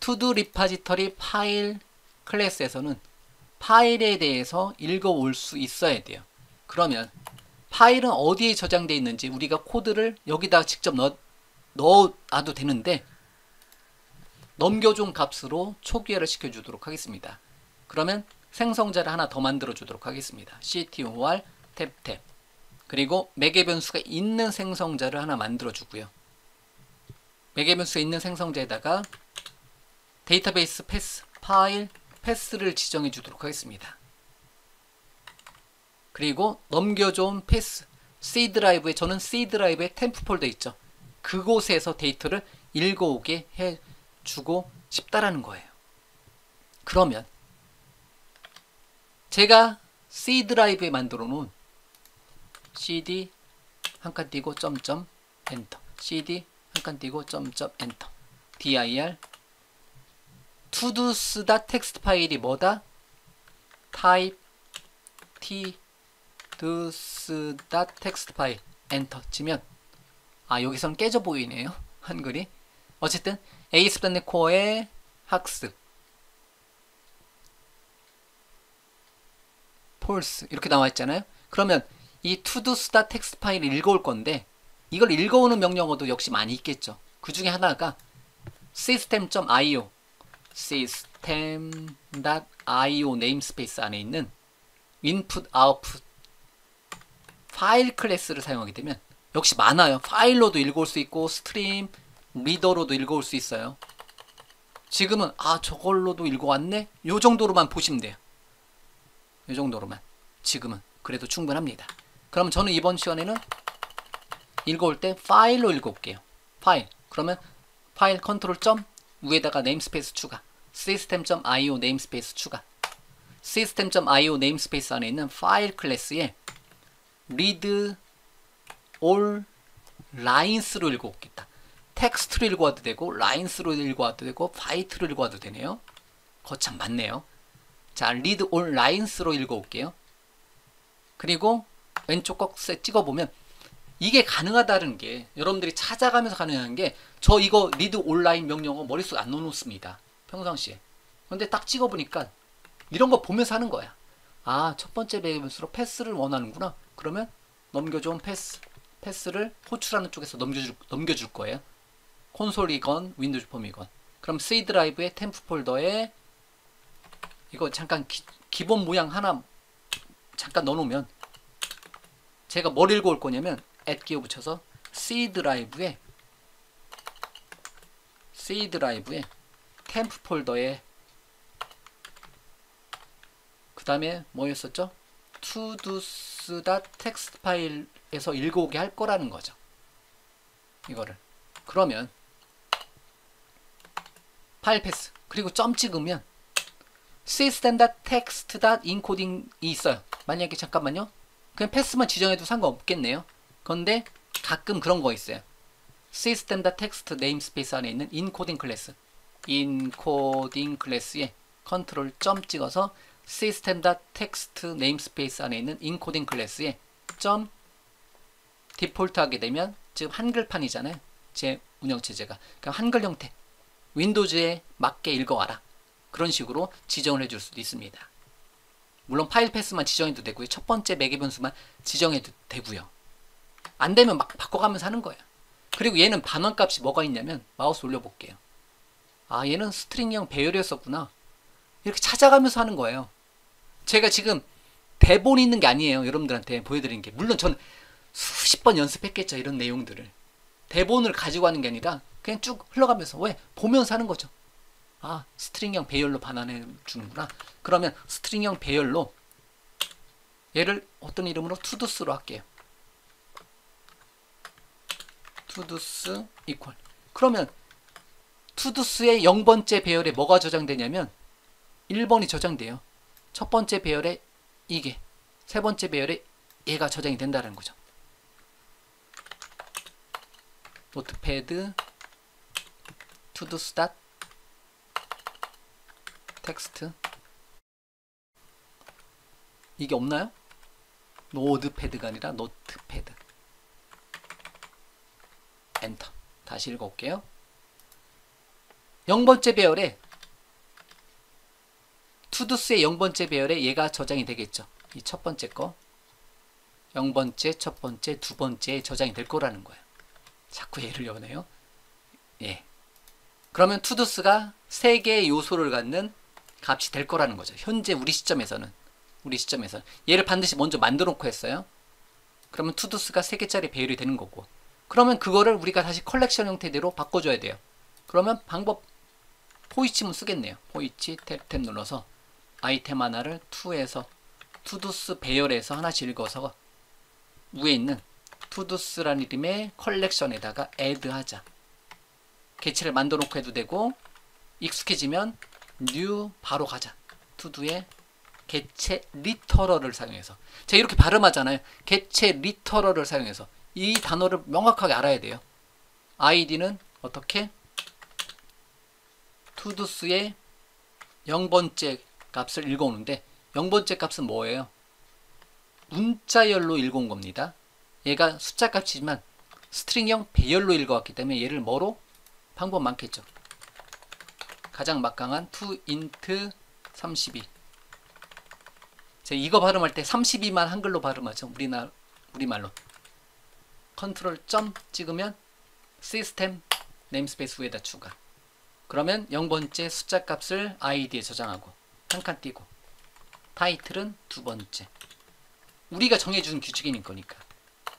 투두 리파지터리 파일 클래스에서는 파일에 대해서 읽어올 수 있어야 돼요. 그러면 파일은 어디에 저장되어 있는지 우리가 코드를 여기다 직접 넣어놔도 되는데 넘겨준 값으로 초기화를 시켜주도록 하겠습니다. 그러면 생성자를 하나 더 만들어 주도록 하겠습니다. ctor 탭탭 그리고 매개 변수가 있는 생성자를 하나 만들어 주고요. 매개 변수가 있는 생성자에다가 데이터베이스 패스, 파일 패스를 지정해 주도록 하겠습니다. 그리고 넘겨준 패스, C 드라이브에 저는 C 드라이브에 템프 폴더 있죠. 그곳에서 데이터를 읽어오게 해주고 싶다라는 거예요. 그러면 제가 C 드라이브에 만들어 놓은 cd 한 칸 띄고 점점 엔터, cd 한 칸 띄고 점점 엔터, dir todos.txt 파일이 뭐다? type todos.txt 파일 엔터 치면 여기선 깨져 보이네요. 한글이. 어쨌든 ASP.NET 코어의 학습 false 이렇게 나와 있잖아요. 그러면 이 todos.txt 파일을 읽어올 건데 이걸 읽어오는 명령어도 역시 많이 있겠죠. 그 중에 하나가 system.io system.io 네임스페이스 안에 있는 input, output 파일 클래스를 사용하게 되면 역시 많아요. 파일로도 읽어올 수 있고 스트림, 리더로도 읽어올 수 있어요. 지금은 저걸로도 읽어왔네? 요 정도로만 보시면 돼요. 요 정도로만. 지금은 그래도 충분합니다. 그럼 저는 이번 시간에는 읽어올 때 파일로 읽어올게요. 파일. 그러면 파일 컨트롤 점 위에다가 네임스페이스 추가, system.io 네임스페이스 추가. system.io 네임스페이스 안에 있는 파일 클래스에 read all lines로 읽어오겠다. 텍스트로 읽어와도 되고 lines로 읽어와도 되고 바이트로 읽어와도 되네요. 거참 많네요. 자, read all lines로 읽어올게요. 그리고 왼쪽 꺽쇠 찍어보면 이게 가능하다는 게 여러분들이 찾아가면서 가능한 게 저 이거 read all line 명령어 머릿속에 안 넣어놓습니다. 평상시에. 근데 딱 찍어보니까 이런 거 보면서 하는 거야. 첫 번째 배분수로 패스를 원하는구나. 그러면 넘겨준 패스를 호출하는 쪽에서 넘겨줄 거예요. 콘솔이건 윈도우즈 폼이건. 그럼 C 드라이브의 템프 폴더에 이거 잠깐 기본 모양 하나 잠깐 넣어놓으면 제가 뭘 읽어올 거냐면 at 기어 붙여서 C 드라이브에 템프 폴더에 그 다음에 뭐였었죠? todos.txt 파일에서 읽어오게 할 거라는 거죠. 이거를. 그러면 파일 패스 그리고 점 찍으면 system.text.encoding이 있어요. 만약에 잠깐만요. 그냥 패스만 지정해도 상관없겠네요. 그런데 가끔 그런 거 있어요. system.text 네임스페이스 안에 있는 encoding 클래스에 컨트롤 점 찍어서 system.text 네임스페이스 안에 있는 encoding 클래스에 점 디폴트 하게 되면 지금 한글판이잖아요. 제 운영체제가. 그럼 한글 형태 윈도우즈에 맞게 읽어와라. 그런 식으로 지정을 해줄 수도 있습니다. 물론 파일 패스만 지정해도 되고요. 첫 번째 매개 변수만 지정해도 되고요. 안 되면 막 바꿔가면서 하는 거예요. 그리고 얘는 반환값이 뭐가 있냐면 마우스 올려볼게요. 얘는 스트링형 배열이었었구나. 이렇게 찾아가면서 하는 거예요. 제가 지금 대본이 있는 게 아니에요. 여러분들한테 보여드리는 게. 물론 저는 수십 번 연습했겠죠. 이런 내용들을. 대본을 가지고 하는 게 아니라 그냥 쭉 흘러가면서 왜? 보면서 하는 거죠. 스트링형 배열로 반환해 주는구나. 그러면 스트링형 배열로 얘를 어떤 이름으로 toDoS로 할게요. toDoS equal. 그러면 toDoS의 0번째 배열에 뭐가 저장되냐면 1번이 저장돼요. 첫 번째 배열에 이게, 세 번째 배열에 얘가 저장이 된다는 거죠. 노트패드 todos.text 이게 없나요? 노드패드가 아니라 노트패드 엔터. 다시 읽어볼게요. 0번째 배열에 투두스의 0번째 배열에 얘가 저장이 되겠죠. 이 첫 번째 거 0번째, 첫 번째, 두 번째에 저장이 될 거라는 거예요. 자꾸 얘를 여네요. 예. 그러면 투두스가 3개의 요소를 갖는 값이 될 거라는 거죠. 현재 우리 시점에서는 얘를 반드시 먼저 만들어 놓고 했어요. 그러면 투두스가 3개짜리 배열이 되는 거고, 그러면 그거를 우리가 다시 컬렉션 형태대로 바꿔줘야 돼요. 그러면 방법 포이치문 쓰겠네요. 포이치 탭 눌러서 아이템 하나를 투두스 배열에서 하나씩 읽어서 위에 있는 투두스라는 이름의 컬렉션에다가 애드 하자. 개체를 만들어 놓고 해도 되고, 익숙해지면 new 바로 가자. 투두에 개체 리터럴을 사용해서, 제가 이렇게 발음하잖아요. 개체 리터럴을 사용해서 이 단어를 명확하게 알아야 돼요. id는 어떻게? 투두스의 0번째 값을 읽어오는데, 0번째 값은 뭐예요? 문자열로 읽어온 겁니다. 얘가 숫자 값이지만 스트링형 배열로 읽어왔기 때문에 얘를 뭐로? 방법 많겠죠. 가장 막강한 toint 32. 제가 이거 발음할 때 32만 한글로 발음하죠. 우리말로. 컨트롤 점 찍으면 시스템 네임스페이스 위에다 추가. 그러면 0번째 숫자 값을 id에 저장하고 한 칸 띄고, 타이틀은 두 번째. 우리가 정해준 규칙인 거니까.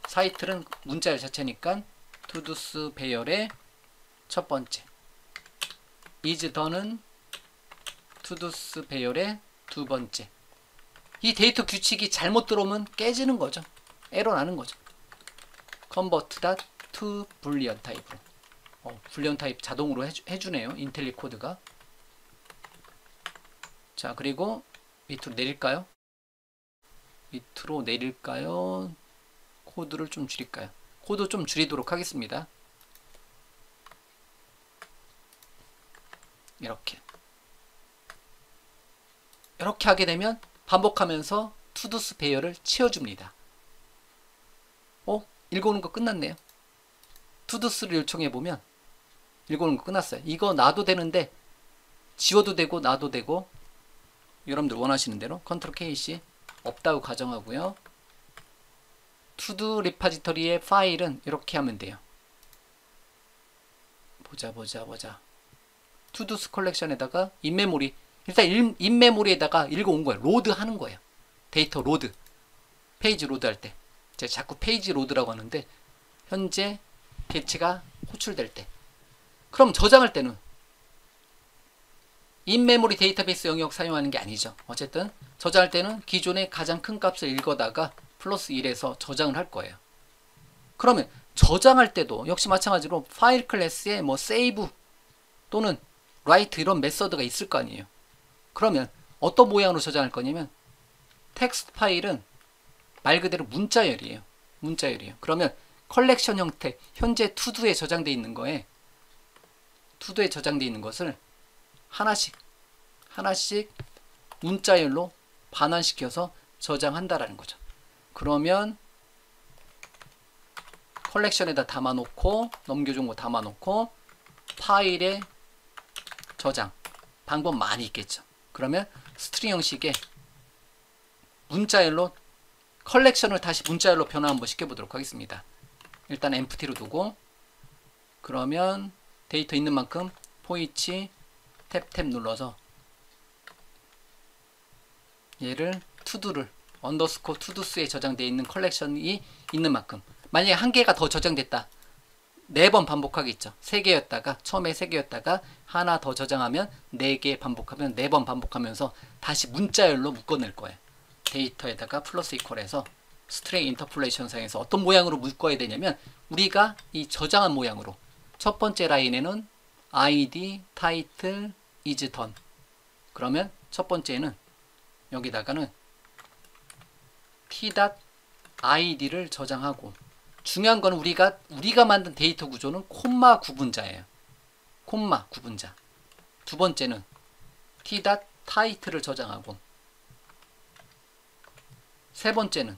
타이틀은 문자열 자체니까 투두스 배열의 첫 번째. is done은 투두스 배열의 두 번째. 이 데이터 규칙이 잘못 들어오면 깨지는 거죠. 에러 나는 거죠. convert to boolean 타입으로. 불리언 타입 자동으로 해주네요. 인텔리 코드가. 자, 그리고 밑으로 내릴까요? 코드를 좀 줄일까요? 코드 좀 줄이도록 하겠습니다. 이렇게 하게 되면 반복하면서 투두스 배열을 채워줍니다. 읽어오는 거 끝났네요. 투두스를 요청해보면 읽어오는 거 끝났어요. 이거 놔도 되는데 지워도 되고 놔도 되고, 여러분들 원하시는 대로 컨트롤 KC 없다고 가정하고요. 투두 리파지터리의 파일은 이렇게 하면 돼요. 보자. 투두스 컬렉션에다가 인메모리, 일단 인메모리에다가 읽어온 거예요. 로드 하는 거예요. 데이터 로드, 페이지 로드 할 때, 제가 자꾸 페이지 로드라고 하는데, 현재 개체가 호출될 때, 그럼 저장할 때는 인메모리 데이터베이스 영역 사용하는 게 아니죠. 어쨌든 저장할 때는 기존의 가장 큰 값을 읽어다가 플러스 1에서 저장을 할 거예요. 그러면 저장할 때도 역시 마찬가지로 파일 클래스에 뭐 세이브 또는 라이트 이런 메서드가 있을 거 아니에요. 그러면 어떤 모양으로 저장할 거냐면, 텍스트 파일은 말 그대로 문자열이에요. 그러면 컬렉션 형태, 현재 투두에 저장되어 있는 것을 하나씩 문자열로 반환시켜서 저장한다라는 거죠. 그러면 컬렉션에다 담아놓고, 넘겨준 거 담아놓고, 파일에 저장 방법 많이 있겠죠. 그러면 스트링 형식의 문자열로 컬렉션을 다시 문자열로 변화 한번 시켜보도록 하겠습니다. 일단 empty로 두고, 그러면 데이터 있는 만큼 포이치 탭 눌러서 얘를 투두를 언더스코어 투두스에 저장되어 있는 컬렉션이 있는 만큼, 만약에 한 개가 더 저장됐다, 4번 반복하겠죠. 3개였다가 처음에 3개였다가 하나 더 저장하면 4개 반복하면 4번 반복하면서 다시 문자열로 묶어낼 거예요. 데이터에다가 플러스 이퀄해서 스트링 인터폴레이션 사용해서 어떤 모양으로 묶어야 되냐면, 우리가 이 저장한 모양으로 첫 번째 라인에는 id, title, is done. 그러면 첫 번째는 여기다가는 t.id를 저장하고, 중요한 건 우리가 만든 데이터 구조는 콤마 구분자예요. 콤마 구분자. 두 번째는 t.title을 저장하고, 세 번째는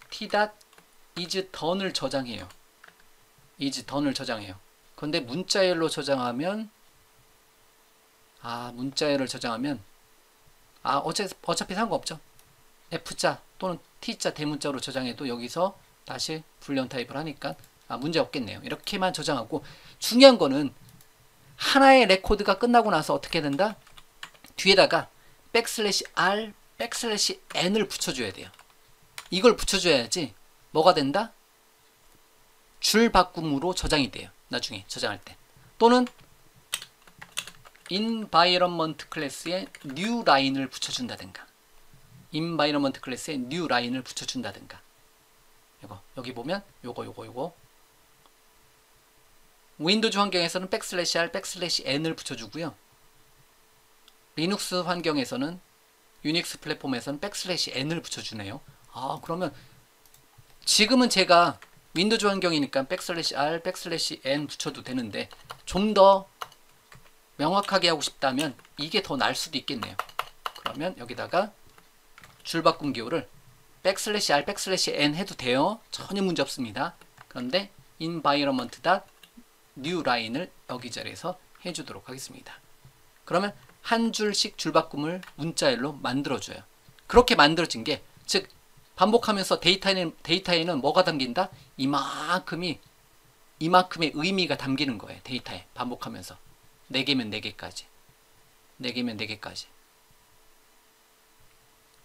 t.isDone을 저장해요. is done을 저장해요. 그런데 문자열로 저장하면 문자열을 저장하면 어차피 상관없죠. F자 또는 T자 대문자로 저장해도 여기서 다시 불리언 타입을 하니까 문제 없겠네요. 이렇게만 저장하고, 중요한 거는 하나의 레코드가 끝나고 나서 어떻게 된다? 뒤에다가 \r \n을 붙여줘야 돼요. 이걸 붙여줘야지 뭐가 된다? 줄 바꿈으로 저장이 돼요. 나중에 저장할 때. 또는 environment 클래스에 new line을 붙여준다든가, environment 클래스에 new line을 붙여준다든가. 이거 여기 보면 요거 윈도우즈 환경에서는 \r \n을 붙여주고요. 리눅스 환경에서는, 유닉스 플랫폼에서는 \n을 붙여주네요. 그러면 지금은 제가 윈도우즈 환경이니까 \r \n 붙여도 되는데, 좀 더 명확하게 하고 싶다면 이게 더 나을 수도 있겠네요. 그러면 여기다가 줄바꿈 기호를 \r \n 해도 돼요. 전혀 문제 없습니다. 그런데 environment.new line을 여기 자리에서 해주도록 하겠습니다. 그러면 한 줄씩 줄바꿈을 문자열로 만들어줘요. 그렇게 만들어진 게, 즉 반복하면서 데이터에는 뭐가 담긴다? 이만큼의 의미가 담기는 거예요. 데이터에 반복하면서 4개면 4개까지, 4개면 4개까지.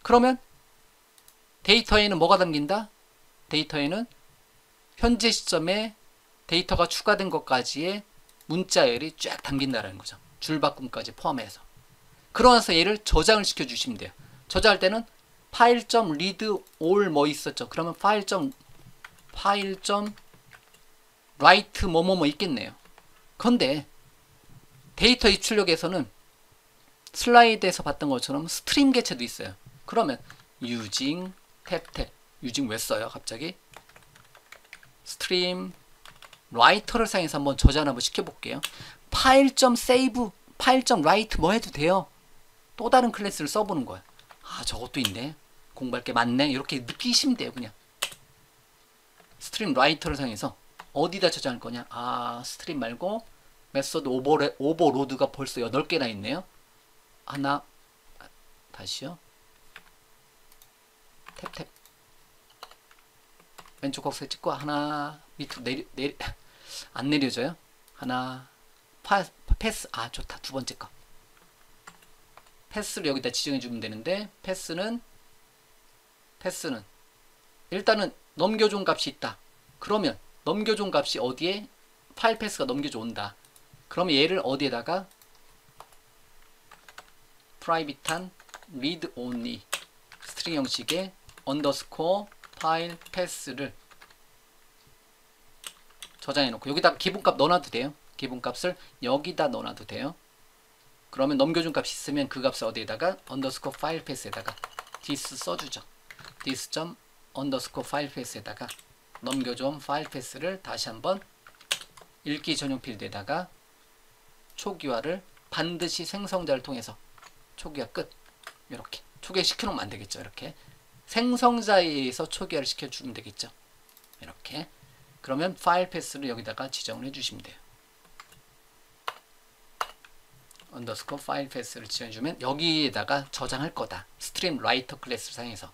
그러면 데이터에는 뭐가 담긴다? 데이터에는 현재 시점에 데이터가 추가된 것까지의 문자열이 쫙 담긴다라는 거죠. 줄바꿈까지 포함해서. 그러면서 얘를 저장을 시켜주시면 돼요. 저장할 때는 file.read all 뭐 있었죠. 그러면 file.write 뭐뭐뭐 있겠네요. 그런데 데이터 입출력에서는 슬라이드에서 봤던 것처럼 스트림 개체도 있어요. 그러면 using 탭 using 왜 써요 갑자기? 스트림 라이터를 사용해서 한번 저장을 한번 시켜볼게요. file.save, file.write 뭐 해도 돼요. 또 다른 클래스를 써보는 거야. 저것도 있네, 공부할 게 많네, 이렇게 느끼시면 돼요. 그냥 스트림 라이터를 사용해서 어디다 저장할 거냐? 스트림 말고 메소드 오버로드가 벌써 8개나 있네요. 하나, 다시요. 탭 왼쪽 곡선에 찍고 하나 밑으로 안 내려져요. 하나 패스. 좋다. 두 번째 거 패스를 여기다 지정해 주면 되는데, 패스는 일단은 넘겨준 값이 있다. 그러면 넘겨준 값이 어디에? 파일 패스가 넘겨줘 온다. 그러면 얘를 어디에다가 프라이빗한 read only 스트링 형식의 언더스코어 파일 패스를 저장해 놓고, 여기다 기본값 넣어놔도 돼요. 기본값을 여기다 넣어놔도 돼요. 그러면 넘겨준 값이 있으면 그 값을 어디에다가 언더스코어 파일 패스에다가 this 써주죠. this 언더스코어 파일 패스에다가 넘겨준 파일 패스를 다시 한번 읽기 전용 필드에다가 초기화를 반드시 생성자를 통해서 초기화 끝. 이렇게 초기화 시켜놓으면 안 되겠죠. 이렇게 생성자에 의해서 초기화를 시켜주면 되겠죠. 이렇게. 그러면 파일 패스를 여기다가 지정을 해주시면 돼요. 언더스코어 파일 패스를 지정해주면 여기에다가 저장할 거다. 스트림 라이터 클래스를 사용해서.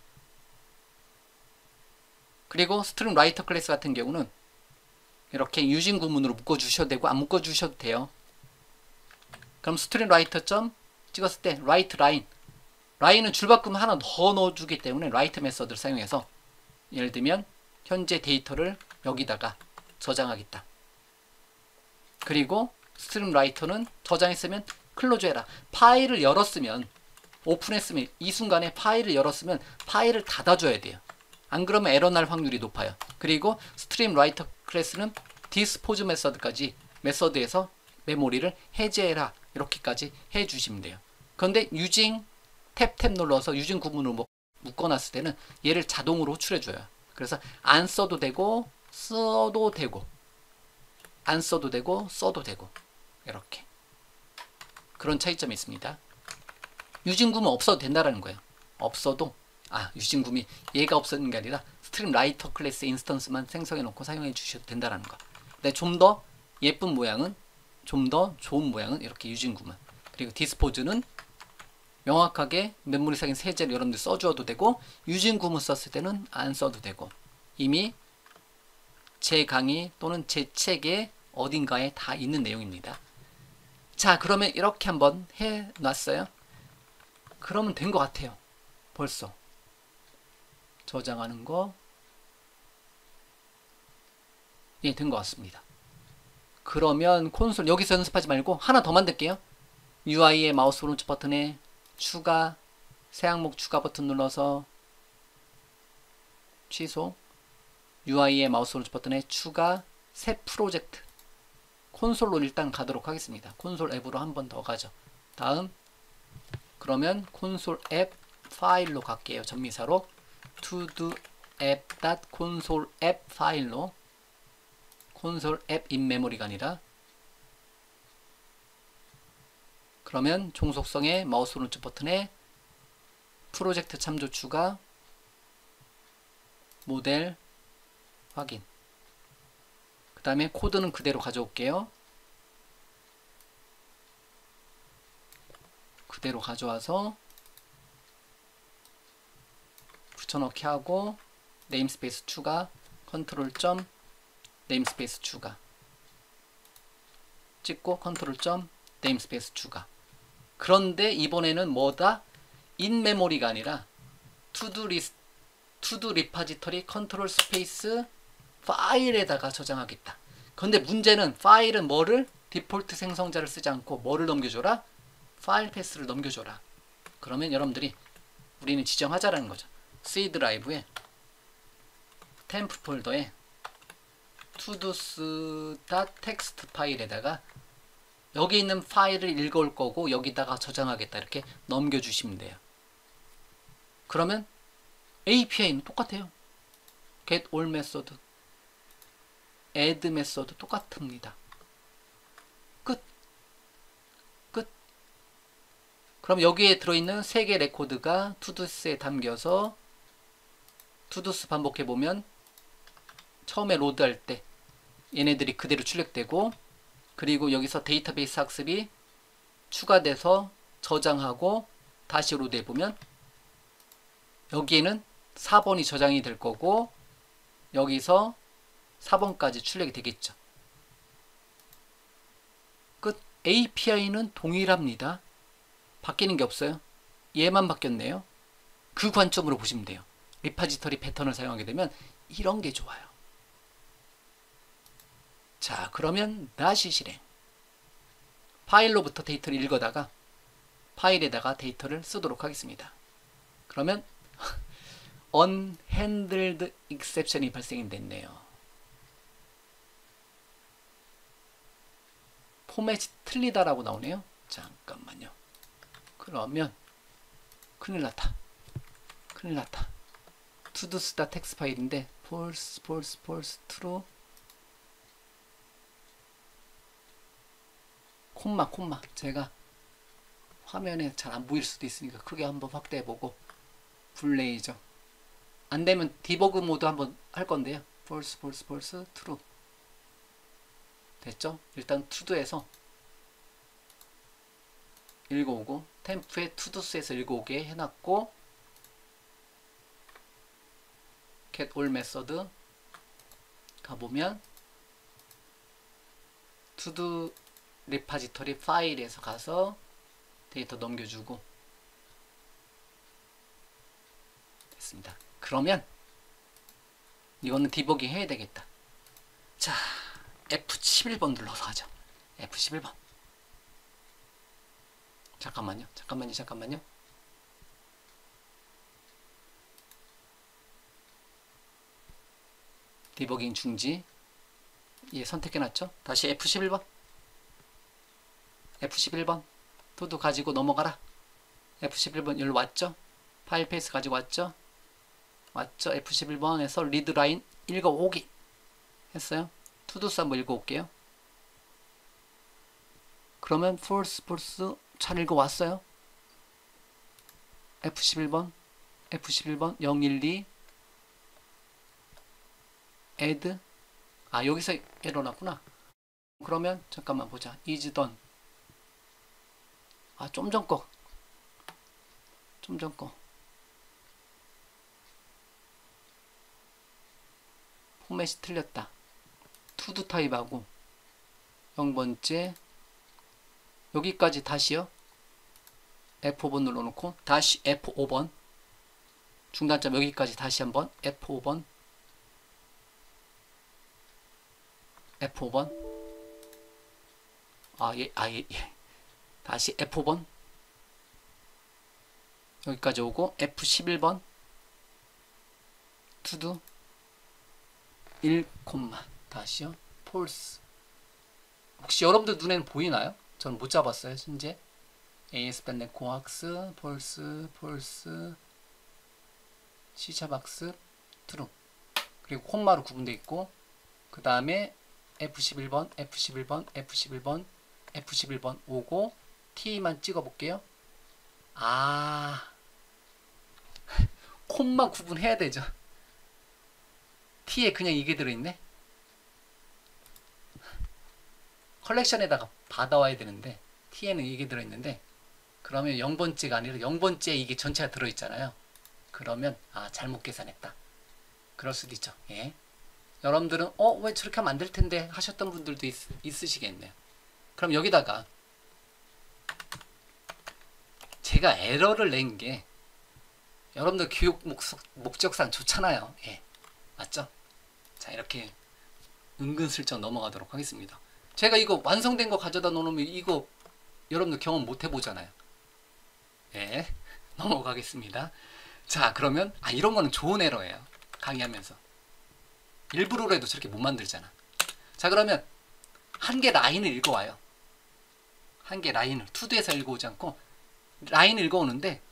그리고 스트림 라이터 클래스 같은 경우는 이렇게 유진 구문으로 묶어주셔도 되고 안 묶어주셔도 돼요. 그럼 스트림 라이터 점 찍었을 때 라이트 라인, 라인은 줄바꿈 하나 더 넣어주기 때문에 라이트 메서드를 사용해서, 예를 들면 현재 데이터를 여기다가 저장하겠다. 그리고 스트림 라이터는 저장했으면 클로즈 해라. 파일을 열었으면, 오픈했으면, 이 순간에 파일을 열었으면 파일을 닫아줘야 돼요. 안 그러면 에러 날 확률이 높아요. 그리고 스트림 라이터 클래스는 디스포즈 메서드까지, 메서드에서 메모리를 해제해라, 이렇게까지 해주시면 돼요. 그런데 using 탭 눌러서 using 구문으로 묶어놨을 때는 얘를 자동으로 호출해줘요. 그래서 안 써도 되고 써도 되고, 안 써도 되고 써도 되고, 이렇게 그런 차이점이 있습니다. using 구문 없어도 된다라는 거예요. 없어도, using 구문이 얘가 없어지는 게 아니라 스트림 라이터 클래스 인스턴스만 생성해 놓고 사용해 주셔도 된다라는 거. 근데 좀 더 예쁜 모양은, 좀 더 좋은 모양은 이렇게 유진 구문. 그리고 디스포즈는 명확하게 메모리 사긴 세제를 여러분들 써주어도 되고, 유진 구문 썼을 때는 안 써도 되고, 이미 제 강의 또는 제 책에 어딘가에 다 있는 내용입니다. 자, 그러면 이렇게 한번 해놨어요. 그러면 된 것 같아요. 벌써 저장하는 거, 예, 된 것 같습니다. 그러면 콘솔 여기서 연습하지 말고 하나 더 만들게요. UI의 마우스 오른쪽 버튼에 추가, 새 항목 추가 버튼 눌러서 취소, UI의 마우스 오른쪽 버튼에 추가, 새 프로젝트. 콘솔로 일단 가도록 하겠습니다. 콘솔 앱으로 한 번 더 가죠. 다음, 그러면 콘솔 앱 파일로 갈게요. 전미사로 to-do app.console 앱 파일로, 콘솔 앱 인메모리가 아니라, 그러면 종속성의 마우스 오른쪽 버튼에 프로젝트 참조 추가, 모델 확인. 그 다음에 코드는 그대로 가져올게요. 그대로 가져와서 붙여넣기 하고, 네임스페이스 추가, 컨트롤 점 네임스페이스 추가 찍고, 컨트롤 점 네임스페이스 추가. 그런데 이번에는 뭐다? 인메모리가 아니라 투두 리파지터리 컨트롤 스페이스 파일에다가 저장하겠다. 그런데 문제는 파일은 뭐를? 디폴트 생성자를 쓰지 않고 뭐를 넘겨줘라? 파일 패스를 넘겨줘라. 그러면 여러분들이 우리는 지정하자라는 거죠. C 드라이브에 템프 폴더에 todos.txt 파일에다가 여기 있는 파일을 읽어올 거고 여기다가 저장하겠다, 이렇게 넘겨주시면 돼요. 그러면 API는 똑같아요. get all method, add method 똑같습니다. 끝. 그럼 여기에 들어있는 3개 레코드가 투두스에 담겨서 투두스 반복해보면 처음에 로드할 때 얘네들이 그대로 출력되고, 그리고 여기서 데이터베이스 학습이 추가돼서 저장하고 다시 로드해보면 여기에는 4번이 저장이 될 거고 여기서 4번까지 출력이 되겠죠. 끝. API는 동일합니다. 바뀌는 게 없어요. 얘만 바뀌었네요. 그 관점으로 보시면 돼요. 리파지터리 패턴을 사용하게 되면 이런 게 좋아요. 자, 그러면 다시 실행. 파일로부터 데이터를 읽어다가 파일에다가 데이터를 쓰도록 하겠습니다. 그러면 unhandled exception이 발생이 됐네요. 포맷이 틀리다라고 나오네요. 잠깐만요. 그러면 큰일 났다. todos.txt 파일인데 false, true, 콤마. 제가 화면에 잘 안 보일 수도 있으니까 크게 한번 확대해보고, 블레이저 안되면 디버그 모드 한번 할 건데요. false, true 됐죠? 일단 to도에서 읽어오고, 템프에 to도스에서 읽어오게 해놨고, get all method 가보면 to-do 리파지터리 파일에서 가서 데이터 넘겨주고 됐습니다. 그러면 이거는 디버깅 해야 되겠다. 자, F11번 눌러서 하죠. F11번. 잠깐만요. 디버깅 중지. 예, 선택해놨죠. 다시 F11번. 토도 가지고 넘어가라. F11번 여기로 왔죠. 파일 페이스 가지고 왔죠. F11번에서 리드 라인 읽어오기 했어요. 투두스 한번 읽어올게요. 그러면 false 잘 읽어왔어요. F11번 012 add 아, 여기서 에러 났구나. 그러면 잠깐만 보자. is done. 아, 좀 전 거. 좀 전 거. 포맷이 틀렸다. 투두 타입하고 0번째 여기까지 다시요. F5번 눌러놓고 다시 F5번 중단점 여기까지 다시 한번 F5번 F5번 예. 다시 F5번 여기까지 오고 F11번 투두 1, 다시요. 폴스. 혹시 여러분들 눈에는 보이나요? 저는 못 잡았어요. 현재 ASP.NET 코학스 폴스 C샵학습 트루 그리고 콤마로 구분되어 있고 그 다음에 F11번 오고 T만 찍어 볼게요. 아 콤마 구분해야 되죠. T에 그냥 이게 들어있네. 컬렉션에다가 받아와야 되는데 T에는 이게 들어있는데 그러면 0번째가 아니라 0번째에 이게 전체가 들어있잖아요. 그러면 잘못 계산했다. 그럴 수도 있죠. 예. 여러분들은 왜 저렇게 하면 안 될 텐데 하셨던 분들도 있으시겠네요. 그럼 여기다가 제가 에러를 낸 게 여러분들 교육 목적상 좋잖아요. 예. 맞죠? 자, 이렇게 은근슬쩍 넘어가도록 하겠습니다. 제가 이거 완성된 거 가져다 놓으면 이거 여러분들 경험 못 해보잖아요. 예. 넘어가겠습니다. 자, 그러면 이런 거는 좋은 에러예요. 강의하면서 일부러라도 저렇게 못 만들잖아. 자, 그러면 한 개 라인을 읽어와요. 한 개 라인을 투두에서 읽어오지 않고 라인을 읽어오는데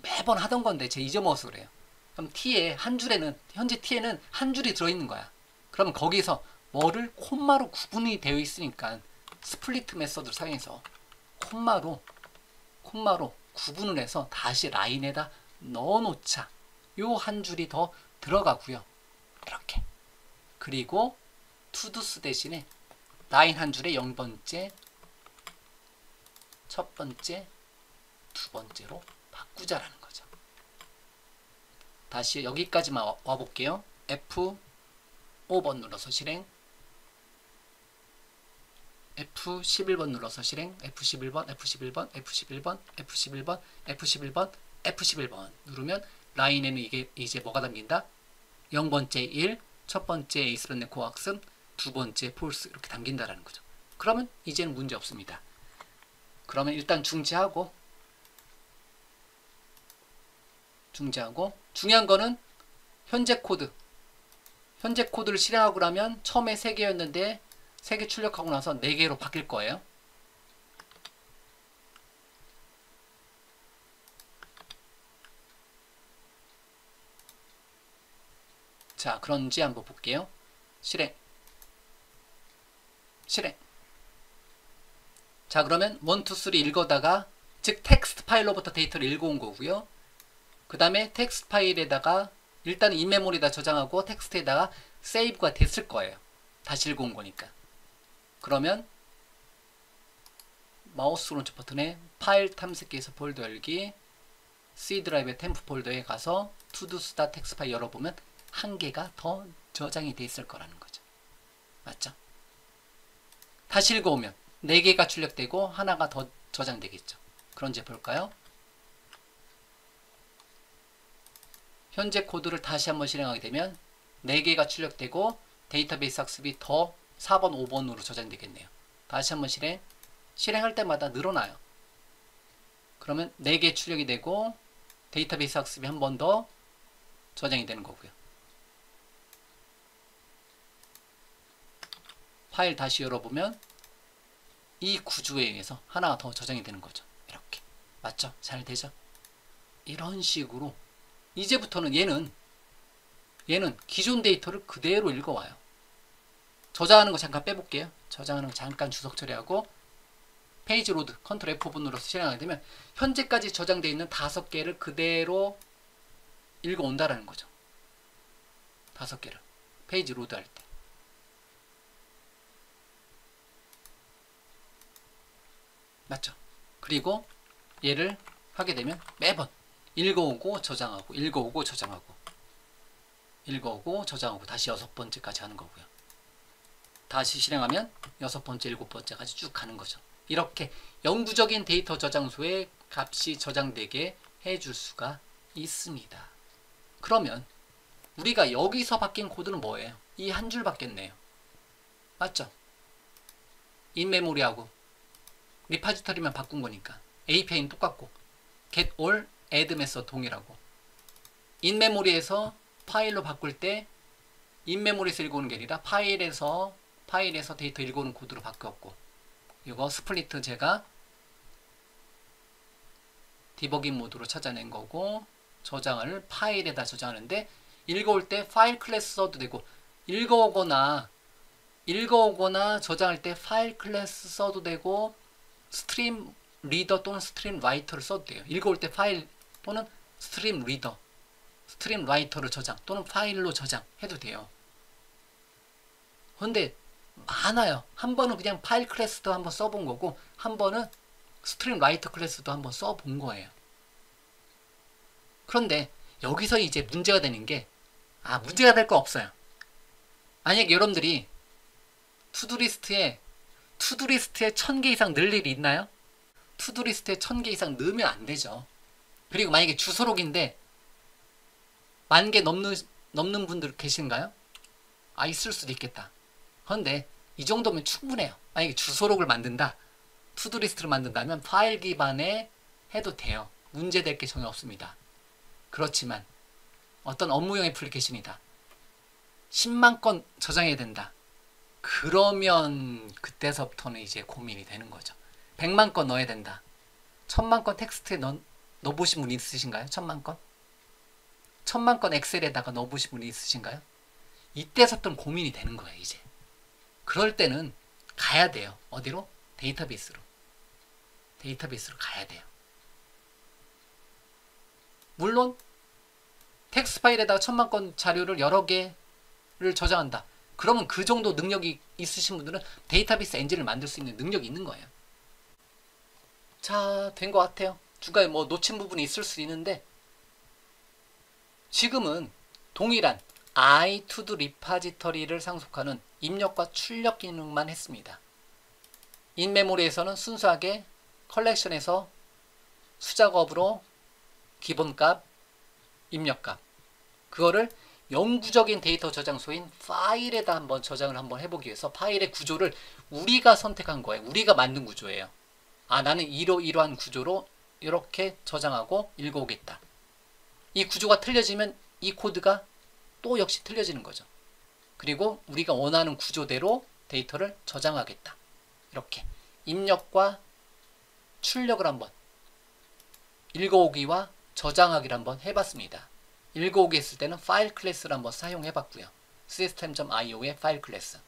매번 하던 건데 제가 잊어먹어서 그래요. 그럼 T에 한 줄에는 현재 T에는 한 줄이 들어있는 거야. 그러면 거기서 뭐를 콤마로 구분이 되어 있으니까 스플리트 메서드를 사용해서 콤마로 구분을 해서 다시 라인에다 넣어놓자. 요 한 줄이 더 들어가고요. 이렇게. 그리고 투두스 대신에 라인 한 줄에 0번째, 첫 번째, 두 번째로 바꾸자라는 거죠. 다시 여기까지만 와볼게요. F5번 눌러서 실행, F11번 눌러서 실행, F11번 누르면 라인에는 이게 이제 뭐가 담긴다? 0번째 1, 첫 번째 ASP.NET 코어 학습, 두 번째 폴스 이렇게 담긴다라는 거죠. 그러면 이제는 문제 없습니다. 그러면 일단 중지하고 중요한 거는 현재 코드를 실행하고 나면 처음에 3개였는데 3개 출력하고 나서 4개로 바뀔 거예요. 자, 그런지 한번 볼게요. 실행. 자, 그러면 1, 2, 3 읽어다가 즉 텍스트 파일로부터 데이터를 읽어온 거고요. 그 다음에 텍스트 파일에다가 일단 인메모리에다 저장하고 텍스트에다가 세이브가 됐을 거예요. 다시 읽어온 거니까. 그러면 마우스 오른쪽 버튼에 파일 탐색기에서 폴더 열기, C 드라이브의 템프 폴더에 가서 todo's.txt 파일 열어보면 한 개가 더 저장이 돼 있을 거라는 거죠. 맞죠? 다시 읽어오면 4개가 출력되고 하나가 더 저장되겠죠. 그런지 볼까요? 현재 코드를 다시 한번 실행하게 되면 4개가 출력되고 데이터베이스 학습이 더 4번, 5번으로 저장되겠네요. 다시 한번 실행할 때마다 늘어나요. 그러면 4개 출력이 되고 데이터베이스 학습이 한 번 더 저장이 되는 거고요. 파일 다시 열어보면 이 구조에 의해서 하나가 더 저장이 되는 거죠. 이렇게. 맞죠? 잘 되죠? 이런 식으로 이제부터는 얘는 기존 데이터를 그대로 읽어와요. 저장하는 거 잠깐 빼볼게요. 저장하는 거 잠깐 주석 처리하고 페이지 로드 컨트롤 F5 눌러서 실행하게 되면 현재까지 저장되어 있는 5개를 그대로 읽어온다라는 거죠. 5개를 페이지 로드 할 때. 맞죠? 그리고 얘를 하게 되면 매번 읽어오고 저장하고 읽어오고 저장하고 읽어오고 저장하고 다시 6번째까지 하는 거고요. 다시 실행하면 6번째, 7번째까지 쭉 가는 거죠. 이렇게 영구적인 데이터 저장소에 값이 저장되게 해줄 수가 있습니다. 그러면 우리가 여기서 바뀐 코드는 뭐예요? 이 한 줄 바뀌었네요. 맞죠? 인메모리하고 리파지터리만 바꾼 거니까 API는 똑같고 get all add 메서드 동일하고 인메모리에서 파일로 바꿀 때 인메모리에서 읽어오는 게 아니라 파일에서 데이터 읽어오는 코드로 바뀌었고 이거 스플리트 제가 디버깅 모드로 찾아낸 거고 저장을 파일에다 저장하는데 읽어올 때 파일 클래스 써도 되고 읽어오거나 저장할 때 파일 클래스 써도 되고 스트림 리더 또는 스트림 라이터를 써도 돼요. 읽어올 때 파일 또는 스트림 리더, 스트림 라이터로 저장 또는 파일로 저장해도 돼요. 근데 많아요. 한 번은 그냥 파일 클래스도 한번 써본 거고 한 번은 스트림 라이터 클래스도 한번 써본 거예요. 그런데 여기서 이제 문제가 되는 게 문제가 될 거 없어요. 만약에 여러분들이 투두리스트에 1000개 이상 넣을 일이 있나요? 투두리스트에 1000개 이상 넣으면 안 되죠. 그리고 만약에 주소록인데 10,000개 넘는 분들 계신가요? 있을 수도 있겠다. 그런데 이 정도면 충분해요. 만약에 주소록을 만든다, 투두리스트를 만든다면 파일 기반에 해도 돼요. 문제될 게 전혀 없습니다. 그렇지만 어떤 업무용 애플리케이션이다, 10만 건 저장해야 된다. 그러면 그때서부터는 이제 고민이 되는 거죠. 100만 건 넣어야 된다. 1000만 건 텍스트에 넣어보신 분 있으신가요? 1000만 건? 1000만 건 엑셀에다가 넣어보신 분 있으신가요? 이때서부터는 고민이 되는 거예요, 이제. 그럴 때는 가야 돼요. 어디로? 데이터베이스로 가야 돼요. 물론 텍스트 파일에다가 1000만 건 자료를 여러 개를 저장한다. 그러면 그 정도 능력이 있으신 분들은 데이터베이스 엔진을 만들 수 있는 능력이 있는 거예요. 자, 된 것 같아요. 중간에 뭐 놓친 부분이 있을 수 있는데 지금은 동일한 iTodo 리파지터리를 상속하는 입력과 출력 기능만 했습니다. 인메모리에서는 순수하게 컬렉션에서 수작업으로 기본값, 입력값, 그거를 영구적인 데이터 저장소인 파일에다 한번 저장을 한번 해보기 위해서 파일의 구조를 우리가 선택한 거예요. 우리가 만든 구조예요. 나는 이러한 구조로 이렇게 저장하고 읽어오겠다. 이 구조가 틀려지면 이 코드가 또 역시 틀려지는 거죠. 그리고 우리가 원하는 구조대로 데이터를 저장하겠다. 이렇게 입력과 출력을 한번, 읽어오기와 저장하기를 한번 해봤습니다. 읽어오기 했을 때는 파일 클래스를 한번 사용해봤고요. system.io의 파일 클래스.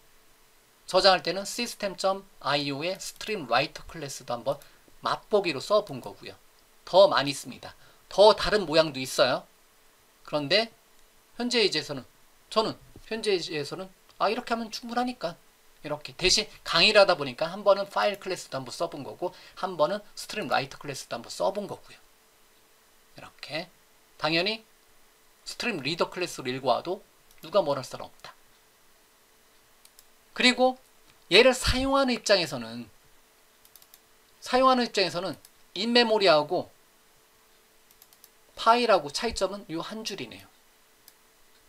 저장할 때는 system.io의 스트림 라이터 클래스도 한번 맛보기로 써본 거고요. 더 많이 씁니다. 더 다른 모양도 있어요. 그런데 현재에서는 이렇게 하면 충분하니까 이렇게 대신 강의를 하다 보니까 한 번은 파일 클래스도 한번 써본 거고 한 번은 스트림 라이터 클래스도 한번 써본 거고요. 이렇게 당연히 스트림 리더 클래스로 읽어와도 누가 뭘 할 사람 없다. 그리고 얘를 사용하는 입장에서는 인메모리하고 파일하고 차이점은 이 한 줄이네요.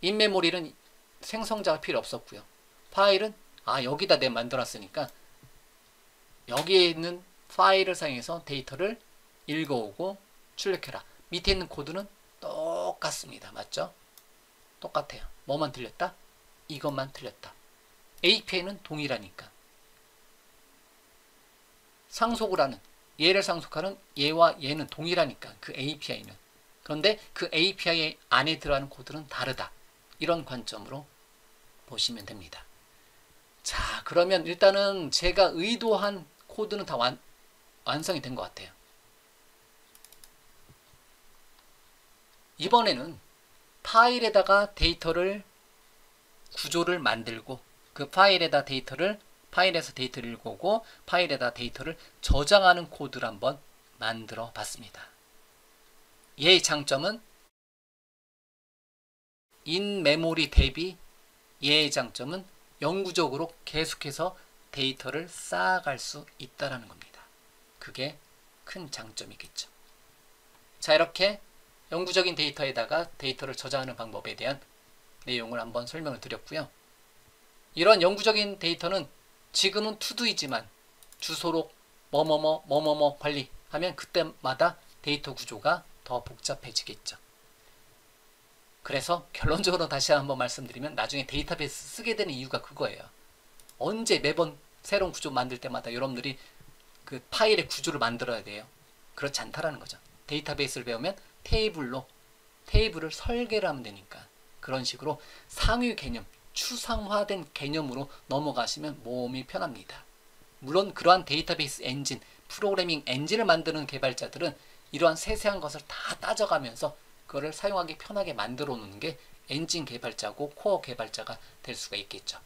인메모리는 생성자가 필요 없었고요. 파일은 여기다 내가 만들었으니까 여기에 있는 파일을 사용해서 데이터를 읽어오고 출력해라. 밑에 있는 코드는 똑같습니다. 맞죠? 똑같아요. 뭐만 틀렸다? 이것만 틀렸다. API는 동일하니까. 상속을 하는, 얘를 상속하는 얘와 얘는 동일하니까 그 API는. 그런데 그 API 안에 들어가는 코드는 다르다. 이런 관점으로 보시면 됩니다. 자, 그러면 일단은 제가 의도한 코드는 다 완성이 된 것 같아요. 이번에는 파일에다가 데이터를 구조를 만들고 그 파일에다 데이터를 파일에서 데이터를 읽어오고 파일에다 데이터를 저장하는 코드를 한번 만들어 봤습니다. 얘의 장점은 인메모리 대비 얘의 장점은 영구적으로 계속해서 데이터를 쌓아갈 수 있다는 겁니다. 그게 큰 장점이겠죠. 자, 이렇게 영구적인 데이터에다가 데이터를 저장하는 방법에 대한 내용을 한번 설명을 드렸고요. 이런 영구적인 데이터는 지금은 투두이지만 주소록 뭐뭐뭐 관리하면 그때마다 데이터 구조가 더 복잡해지겠죠. 그래서 결론적으로 다시 한번 말씀드리면 나중에 데이터베이스 쓰게 되는 이유가 그거예요. 언제 매번 새로운 구조 만들 때마다 여러분들이 그 파일의 구조를 만들어야 돼요. 그렇지 않다라는 거죠. 데이터베이스를 배우면 테이블을 설계를 하면 되니까 그런 식으로 상위 개념, 추상화된 개념으로 넘어가시면 몸이 편합니다. 물론 그러한 데이터베이스 엔진, 프로그래밍 엔진을 만드는 개발자들은 이러한 세세한 것을 다 따져가면서 그거를 사용하기 편하게 만들어 놓는 게 엔진 개발자고 코어 개발자가 될 수가 있겠죠.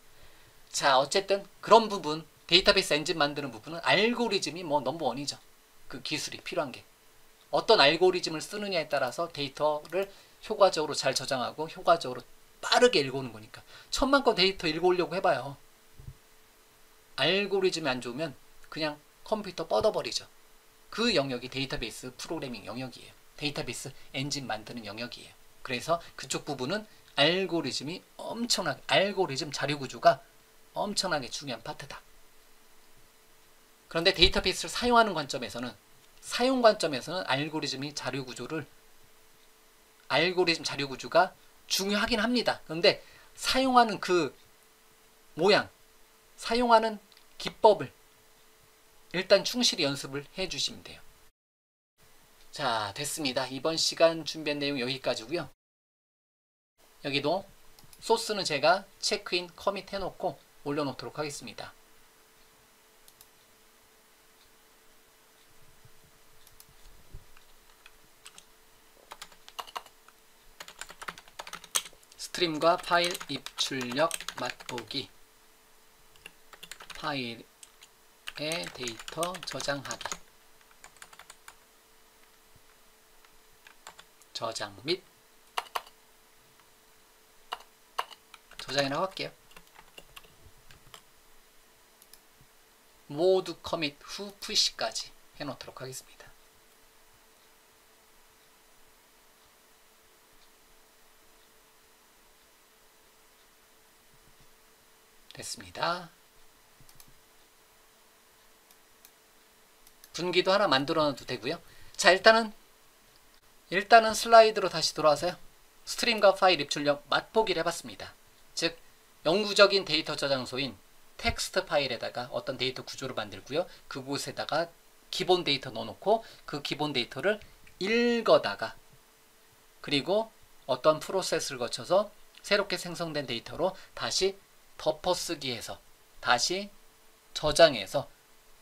자, 어쨌든 그런 부분, 데이터베이스 엔진 만드는 부분은 알고리즘이 뭐 넘버원이죠. 그 기술이 필요한 게. 어떤 알고리즘을 쓰느냐에 따라서 데이터를 효과적으로 잘 저장하고 효과적으로 빠르게 읽어오는 거니까. 1000만 건 데이터 읽어오려고 해봐요. 알고리즘이 안 좋으면 그냥 컴퓨터 뻗어버리죠. 그 영역이 데이터베이스 프로그래밍 영역이에요. 데이터베이스 엔진 만드는 영역이에요. 그래서 그쪽 부분은 알고리즘 자료구조가 엄청나게 중요한 파트다. 그런데 데이터베이스를 사용하는 관점에서는 알고리즘 자료구조가 중요하긴 합니다. 그런데 사용하는 그 모양, 사용하는 기법을 일단 충실히 연습을 해 주시면 돼요. 자, 됐습니다. 이번 시간 준비한 내용 여기까지고요. 여기도 소스는 제가 체크인 커밋 해놓고 올려놓도록 하겠습니다. 스트림과 파일 입출력 맛보기, 파일에 데이터 저장하기, 저장 및 저장이라고 할게요. 모두 커밋 후 푸시까지 해놓도록 하겠습니다. 됐습니다. 분기도 하나 만들어 놔도 되고요. 자, 일단은 슬라이드로 다시 돌아와서요. 스트림과 파일 입출력 맛보기를 해봤습니다. 즉, 영구적인 데이터 저장소인 텍스트 파일에다가 어떤 데이터 구조를 만들고요. 그곳에다가 기본 데이터 넣어놓고 그 기본 데이터를 읽어다가 그리고 어떤 프로세스를 거쳐서 새롭게 생성된 데이터로 다시 덮어쓰기해서 다시 저장해서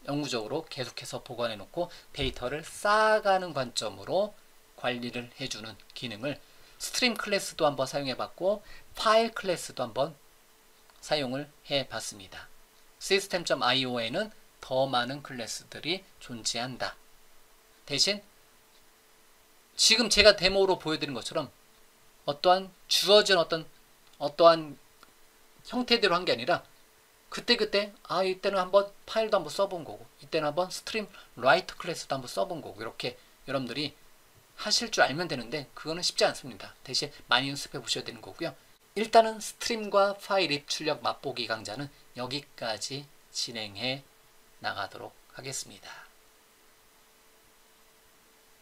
영구적으로 계속해서 보관해 놓고 데이터를 쌓아가는 관점으로 관리를 해주는 기능을 스트림 클래스도 한번 사용해 봤고 파일 클래스도 한번 사용을 해 봤습니다. system.io에는 더 많은 클래스들이 존재한다. 대신 지금 제가 데모로 보여드린 것처럼 어떠한 주어진 어떠한 형태대로 한 게 아니라 그때그때 이때는 한번 파일도 한번 써본 거고 이때는 한번 스트림 라이트 클래스도 한번 써본 거고 이렇게 여러분들이 하실 줄 알면 되는데 그거는 쉽지 않습니다. 대신 많이 연습해 보셔야 되는 거고요. 일단은 스트림과 파일 입출력 맛보기 강좌는 여기까지 진행해 나가도록 하겠습니다.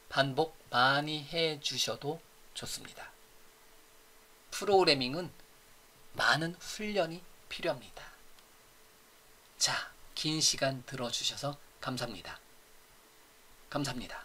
반복 많이 해 주셔도 좋습니다. 프로그래밍은 많은 훈련이 필요합니다. 자, 긴 시간 들어주셔서 감사합니다. 감사합니다.